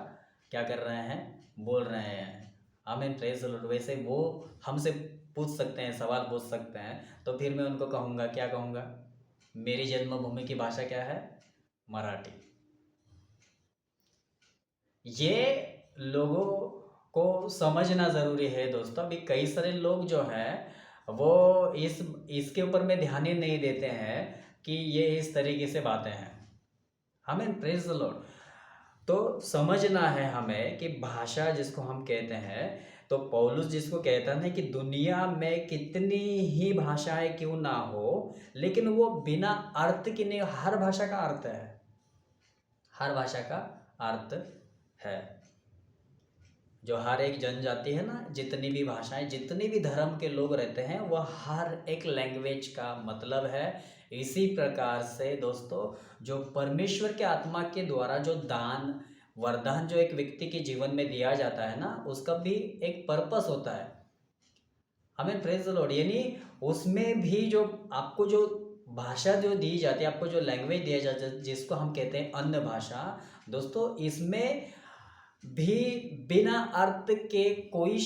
क्या कर रहे हैं, बोल रहे हैं। आमीन, प्रेज़ द लॉर्ड। वैसे वो हमसे पूछ सकते हैं, सवाल पूछ सकते हैं, तो फिर मैं उनको कहूँगा, क्या कहूँगा, मेरी जन्मभूमि की भाषा क्या है, मराठी। ये लोगों को समझना ज़रूरी है दोस्तों। अभी कई सारे लोग जो हैं वो इसके ऊपर में ध्यान ही नहीं देते हैं कि ये इस तरीके से बातें हैं। हमें प्रेज़ द लॉर्ड। तो समझना है हमें कि भाषा जिसको हम कहते हैं, तो पौलुस जिसको कहता है कि दुनिया में कितनी ही भाषाएं क्यों ना हो, लेकिन वो बिना अर्थ की नहीं, हर भाषा का अर्थ है। हर भाषा का अर्थ है। जो हर एक जनजाति है ना, जितनी भी भाषाएं, जितनी भी धर्म के लोग रहते हैं, वह हर एक लैंग्वेज का मतलब है। इसी प्रकार से दोस्तों, जो परमेश्वर के आत्मा के द्वारा जो दान वरदान जो एक व्यक्ति के जीवन में दिया जाता है ना, उसका भी एक पर्पस होता है। हमें प्रेज द लॉर्ड, यानी उसमें भी जो आपको जो भाषा जो दी जाती है, आपको जो लैंग्वेज दिया जाता है, जिसको हम कहते हैं अन्य भाषा, दोस्तों इसमें भी बिना अर्थ के कोई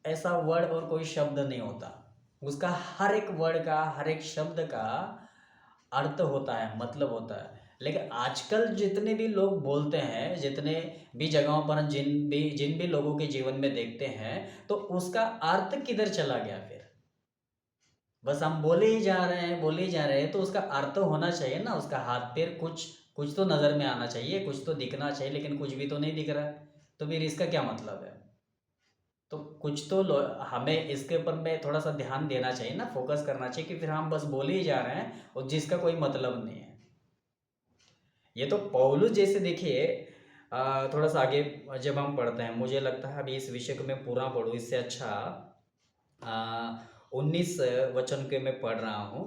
ऐसा वर्ड और कोई शब्द नहीं होता। उसका हर एक वर्ड का, हर एक शब्द का अर्थ होता है, मतलब होता है। लेकिन आजकल जितने भी लोग बोलते हैं, जितने भी जगहों पर जिन भी लोगों के जीवन में देखते हैं, तो उसका अर्थ किधर चला गया फिर? बस हम बोले ही जा रहे हैं, बोले ही जा रहे हैं, तो उसका अर्थ होना चाहिए ना। उसका हाथ पैर कुछ कुछ तो नज़र में आना चाहिए, कुछ तो दिखना चाहिए, लेकिन कुछ भी तो नहीं दिख रहा है, तो फिर इसका क्या मतलब है? तो कुछ तो हमें इसके ऊपर में थोड़ा सा ध्यान देना चाहिए ना, फोकस करना चाहिए, कि फिर हम बस बोले ही जा रहे हैं और जिसका कोई मतलब नहीं है। ये तो पौलुस जैसे देखिए, थोड़ा सा आगे जब हम पढ़ते हैं, मुझे लगता है अभी इस विषय को मैं पूरा पढ़ूँ इससे अच्छा 19 वचन के मैं पढ़ रहा हूँ।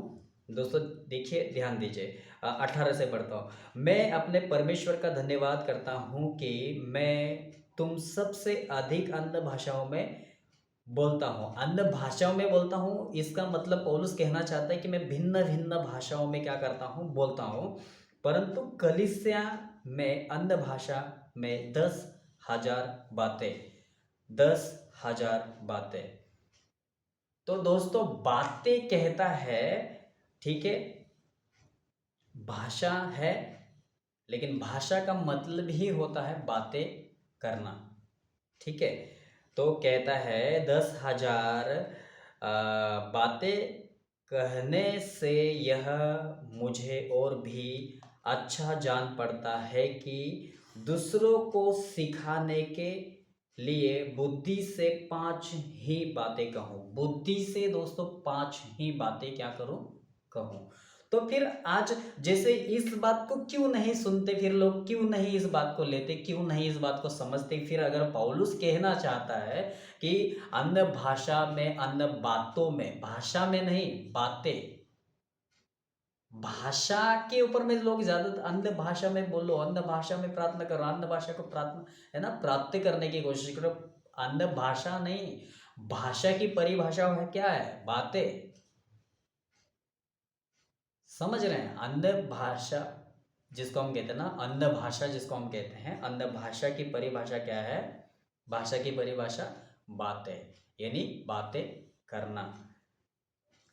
दोस्तों देखिए, ध्यान दीजिए, 18 से पढ़ता हूँ। मैं अपने परमेश्वर का धन्यवाद करता हूँ कि मैं तुम सबसे अधिक अन्य भाषाओं में बोलता हूँ। अन्य भाषाओं में बोलता हूँ, इसका मतलब पौलुस कहना चाहता है कि मैं भिन्न भिन्न भाषाओं में क्या करता हूँ, बोलता हूँ। परंतु कलीसिया में अन्य भाषा में 10,000 बातें, 10,000 बातें। तो दोस्तों बातें कहता है, ठीक है, भाषा है, लेकिन भाषा का मतलब ही होता है बातें करना, ठीक है। तो कहता है 10,000 बातें कहने से यह मुझे और भी अच्छा जान पड़ता है कि दूसरों को सिखाने के लिए बुद्धि से 5 ही बातें कहूँ। बुद्धि से दोस्तों 5 ही बातें क्या करूँ, कहूँ। तो फिर आज जैसे इस बात को क्यों नहीं सुनते, फिर लोग क्यों नहीं इस बात को लेते, क्यों नहीं इस बात को समझते? फिर अगर पौलुस कहना चाहता है कि अन्य भाषा में, अन्य बातों में, भाषा में नहीं, बातें, भाषा के ऊपर में लोग ज्यादा अन्य भाषा में बोलो, अन्य भाषा में प्रार्थना करो, अन्य भाषा को प्रार्थना है ना, प्राप्त करने की कोशिश करो। अन्य भाषा नहीं, भाषा की परिभाषा है क्या है, बातें। समझ रहे हैं? अन्य भाषा जिसको हम कहते हैं ना, अन्य भाषा जिसको हम कहते हैं, अन्य भाषा की परिभाषा क्या है? भाषा की परिभाषा बातें, यानी बातें करना।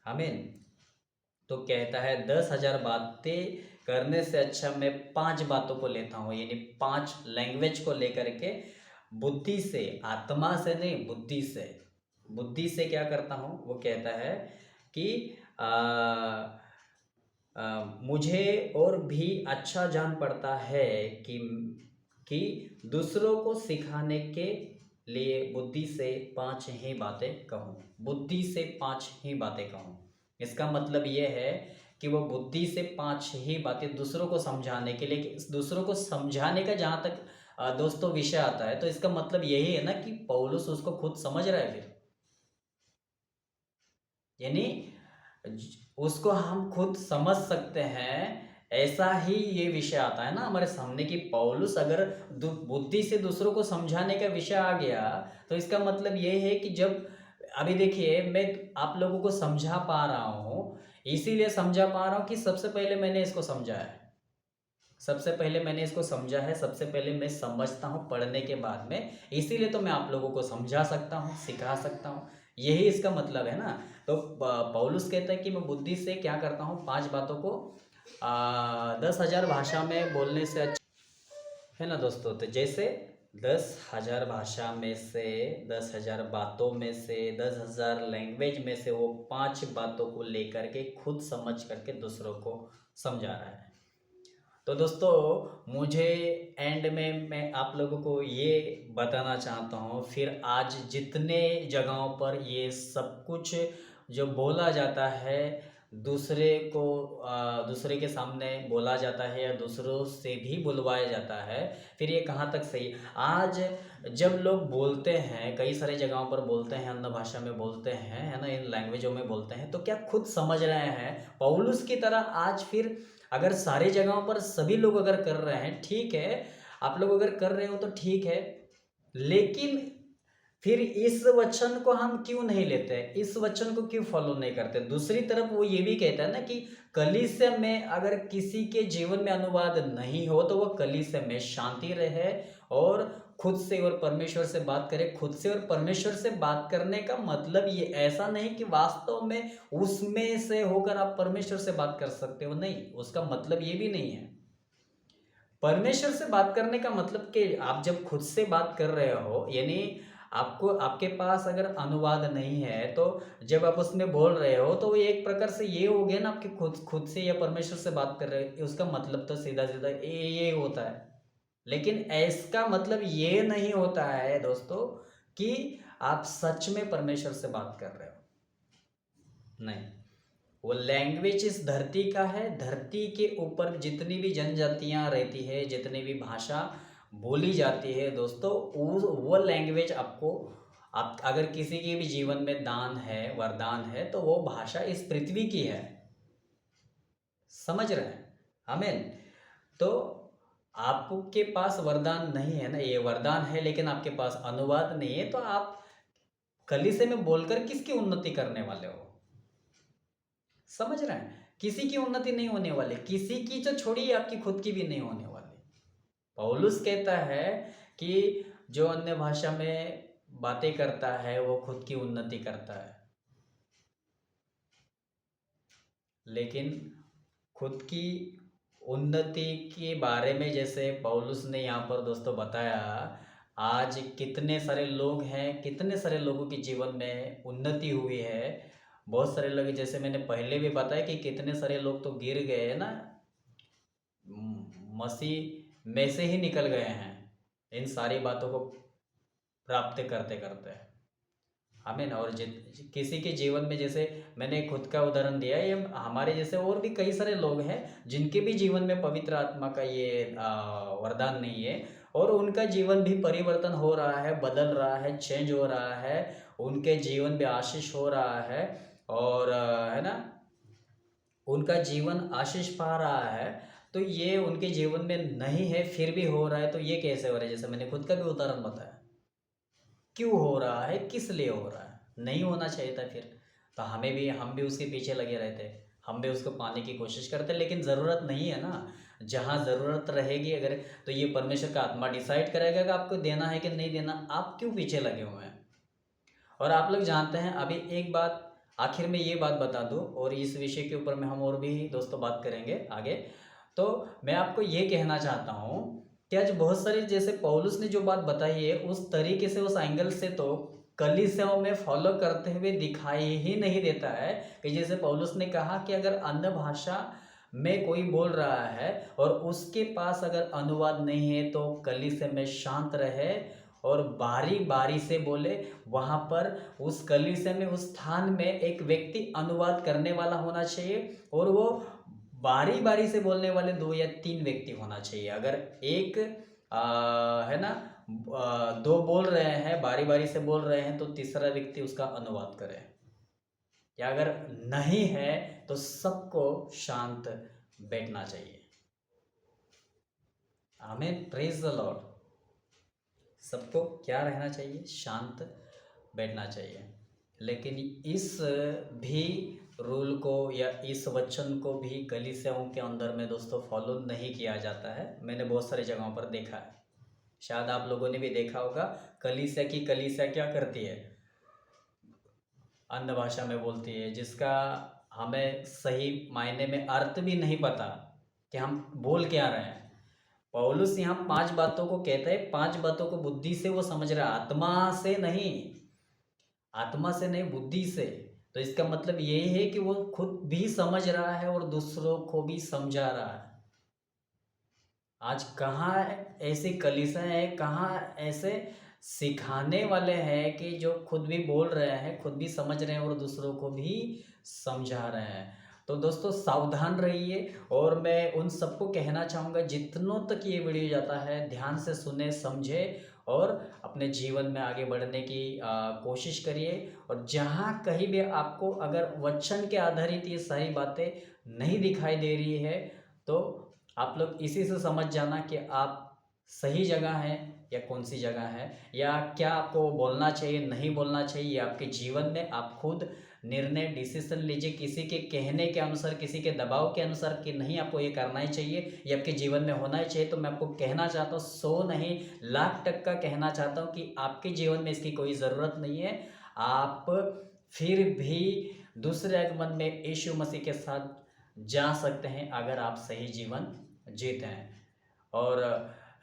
आमीन। तो कहता है 10,000 बातें करने से अच्छा मैं 5 बातों को लेता हूँ, यानी 5 लैंग्वेज को लेकर के बुद्धि से, आत्मा से नहीं, बुद्धि से, बुद्धि से क्या करता हूँ। वो कहता है कि मुझे और भी अच्छा जान पड़ता है कि दूसरों को सिखाने के लिए बुद्धि से 5 ही बातें कहूँ, बुद्धि से 5 ही बातें कहूँ। इसका मतलब ये है कि वो बुद्धि से 5 ही बातें दूसरों को समझाने के लिए, दूसरों को समझाने का जहाँ तक दोस्तों विषय आता है, तो इसका मतलब यही है ना कि पौलुस उसको खुद समझ रहा है फिर, यानी उसको हम खुद समझ सकते हैं। ऐसा ही ये विषय आता है ना हमारे सामने कि पौलुस अगर बुद्धि से दूसरों को समझाने का विषय आ गया, तो इसका मतलब ये है कि जब अभी देखिए मैं आप लोगों को समझा पा रहा हूँ, इसीलिए समझा पा रहा हूँ कि सबसे पहले मैंने इसको समझा है, सबसे पहले मैंने इसको समझा है, सबसे पहले मैं समझता हूँ पढ़ने के बाद में, इसीलिए तो मैं आप लोगों को समझा सकता हूँ, सिखा सकता हूँ। यही इसका मतलब है ना। तो पौलुस कहता है कि मैं बुद्धि से क्या करता हूँ, 5 बातों को 10,000 भाषा में बोलने से अच्छा है ना दोस्तों। तो जैसे 10,000 भाषा में से, 10,000 बातों में से, 10,000 लैंग्वेज में से वो 5 बातों को लेकर के खुद समझ करके दूसरों को समझा रहा है। तो दोस्तों मुझे एंड में मैं आप लोगों को ये बताना चाहता हूँ, फिर आज जितने जगहों पर ये सब कुछ जो बोला जाता है, दूसरे को दूसरे के सामने बोला जाता है या दूसरों से भी बुलवाया जाता है, फिर ये कहाँ तक सही? आज जब लोग बोलते हैं, कई सारी जगहों पर बोलते हैं, अन्य भाषा में बोलते हैं, है ना, इन लैंग्वेजों में बोलते हैं, तो क्या खुद समझ रहे हैं पौलुस की तरह? आज फिर अगर सारी जगहों पर सभी लोग अगर कर रहे हैं, ठीक है, आप लोग अगर कर रहे हो तो ठीक है, लेकिन फिर इस वचन को हम क्यों नहीं लेते हैं? इस वचन को क्यों फॉलो नहीं करते? दूसरी तरफ वो ये भी कहता है ना कि कलीसिया में अगर किसी के जीवन में अनुवाद नहीं हो तो वह कलीसिया में शांति रहे और खुद से और परमेश्वर से बात करे। खुद से और परमेश्वर से बात करने का मतलब ये ऐसा नहीं कि वास्तव में उसमें से होकर आप परमेश्वर से बात कर सकते हो, नहीं, उसका मतलब ये भी नहीं है। परमेश्वर से बात करने का मतलब कि आप जब खुद से बात कर रहे हो, यानी आपको, आपके पास अगर अनुवाद नहीं है तो जब आप उसमें बोल रहे हो तो वो एक प्रकार से ये हो गया ना, आपके खुद खुद से या परमेश्वर से बात कर रहे हो, उसका मतलब तो सीधा सीधा ये होता है। लेकिन इसका मतलब ये नहीं होता है दोस्तों कि आप सच में परमेश्वर से बात कर रहे हो, नहीं। वो लैंग्वेज इस धरती का है, धरती के ऊपर जितनी भी जनजातियां रहती है, जितनी भी भाषा बोली जाती है दोस्तों, वो लैंग्वेज आपको, आप अगर किसी के भी जीवन में दान है, वरदान है, तो वो भाषा इस पृथ्वी की है। समझ रहे हैं? आमीन। तो आपके पास वरदान नहीं है ना, ये वरदान है लेकिन आपके पास अनुवाद नहीं है, तो आप कलीसिया में बोलकर किसकी उन्नति करने वाले हो? समझ रहे हैं? किसी की उन्नति नहीं होने वाली, किसी की तो छोड़िए, आपकी खुद की भी नहीं होने वाली। पौलुस कहता है कि जो अन्य भाषा में बातें करता है वो खुद की उन्नति करता है, लेकिन खुद की उन्नति के बारे में जैसे पौलुस ने यहाँ पर दोस्तों बताया, आज कितने सारे लोग हैं, कितने सारे लोगों के जीवन में उन्नति हुई है। बहुत सारे लोग, जैसे मैंने पहले भी बताया कि कितने सारे लोग तो गिर गए हैं ना, मसीह में से ही निकल गए हैं इन सारी बातों को प्राप्त करते करते। आमीन। और किसी के जीवन में, जैसे मैंने खुद का उदाहरण दिया, ये हमारे जैसे और भी कई सारे लोग हैं जिनके भी जीवन में पवित्र आत्मा का ये वरदान नहीं है, और उनका जीवन भी परिवर्तन हो रहा है, बदल रहा है, चेंज हो रहा है, उनके जीवन में आशीष हो रहा है, और है ना, उनका जीवन आशीष पा रहा है। तो ये उनके जीवन में नहीं है फिर भी हो रहा है, तो ये कैसे हो रहा है? जैसे मैंने खुद का भी उदाहरण बताया, क्यों हो रहा है, किस लिए हो रहा है? नहीं होना चाहिए था फिर तो हम भी उसके पीछे लगे रहते, हम भी उसको पाने की कोशिश करते, लेकिन ज़रूरत नहीं है ना। जहाँ ज़रूरत रहेगी अगर, तो ये परमेश्वर का आत्मा डिसाइड करेगा कि आपको देना है कि नहीं देना, आप क्यों पीछे लगे हुए हैं? और आप लोग जानते हैं, अभी एक बात आखिर में ये बात बता दूं, और इस विषय के ऊपर में हम और भी दोस्तों बात करेंगे आगे। तो मैं आपको ये कहना चाहता हूँ कि आज बहुत सारे, जैसे पौलुस ने जो बात बताई है, उस तरीके से, उस एंगल से तो कलीसियाओं में फॉलो करते हुए दिखाई ही नहीं देता है। कि जैसे पौलुस ने कहा कि अगर अन्य भाषा में कोई बोल रहा है और उसके पास अगर अनुवाद नहीं है तो कलीसिया में शांत रहे और बारी बारी से बोले। वहाँ पर उस कलीसिया में, उस स्थान में एक व्यक्ति अनुवाद करने वाला होना चाहिए, और वो बारी बारी से बोलने वाले 2 या 3 व्यक्ति होना चाहिए। अगर एक है ना, 2 बोल रहे हैं, बारी बारी से बोल रहे हैं, तो तीसरा व्यक्ति उसका अनुवाद करे। या अगर नहीं है तो सबको शांत बैठना चाहिए। आमीन, प्रेज द लॉर्ड। सबको क्या रहना चाहिए? शांत बैठना चाहिए। लेकिन इस भी रूल को या इस वचन को भी कलीसियाओं के अंदर में दोस्तों फॉलो नहीं किया जाता है। मैंने बहुत सारी जगहों पर देखा है, शायद आप लोगों ने भी देखा होगा। कलीसिया क्या करती है? अन्य भाषा में बोलती है, जिसका हमें सही मायने में अर्थ भी नहीं पता कि हम बोल क्या रहे हैं। पौलुस यहाँ 5 बातों को कहता है, 5 बातों को बुद्धि से वो समझ रहा है, आत्मा से नहीं, आत्मा से नहीं, बुद्धि से। तो इसका मतलब यही है कि वो खुद भी समझ रहा है और दूसरों को भी समझा रहा है। आज कहाँ ऐसी कलीसिया है, कहाँ ऐसे सिखाने वाले हैं कि जो खुद भी बोल रहे हैं, खुद भी समझ रहे हैं और दूसरों को भी समझा रहे हैं। तो दोस्तों सावधान रहिए, और मैं उन सबको कहना चाहूँगा जितनों तक ये वीडियो जाता है ध्यान से सुने समझे और अपने जीवन में आगे बढ़ने की कोशिश करिए। और जहाँ कहीं भी आपको अगर वचन के आधारित ये सारी बातें नहीं दिखाई दे रही है तो आप लोग इसी से समझ जाना कि आप सही जगह हैं या कौन सी जगह है, या क्या आपको बोलना चाहिए नहीं बोलना चाहिए। आपके जीवन में आप खुद निर्णय डिसीजन लीजिए, किसी के कहने के अनुसार, किसी के दबाव के अनुसार कि नहीं आपको ये करना ही चाहिए, ये आपके जीवन में होना ही चाहिए। तो मैं आपको कहना चाहता हूँ 100 नहीं लाख टक्का कहना चाहता हूँ कि आपके जीवन में इसकी कोई ज़रूरत नहीं है। आप फिर भी दूसरे आगमन में यीशु मसीह के साथ जा सकते हैं अगर आप सही जीवन जीते हैं। और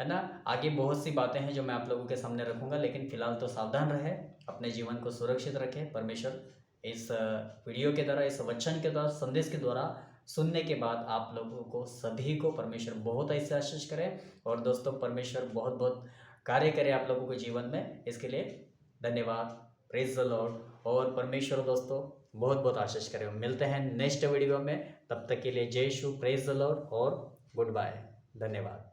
है ना, आगे बहुत सी बातें हैं जो मैं आप लोगों के सामने रखूंगा, लेकिन फिलहाल तो सावधान रहे, अपने जीवन को सुरक्षित रखें। परमेश्वर इस वीडियो के द्वारा, इस वचन के द्वारा, संदेश के द्वारा सुनने के बाद आप लोगों को सभी को परमेश्वर बहुत ऐसे आशीष करें। और दोस्तों परमेश्वर बहुत बहुत कार्य करे आप लोगों के जीवन में, इसके लिए धन्यवाद। Praise the Lord. और परमेश्वर दोस्तों बहुत बहुत आशीष करें। मिलते हैं नेक्स्ट वीडियो में, तब तक के लिए जय यीशु, प्रेज द लॉर्ड और गुड बाय, धन्यवाद।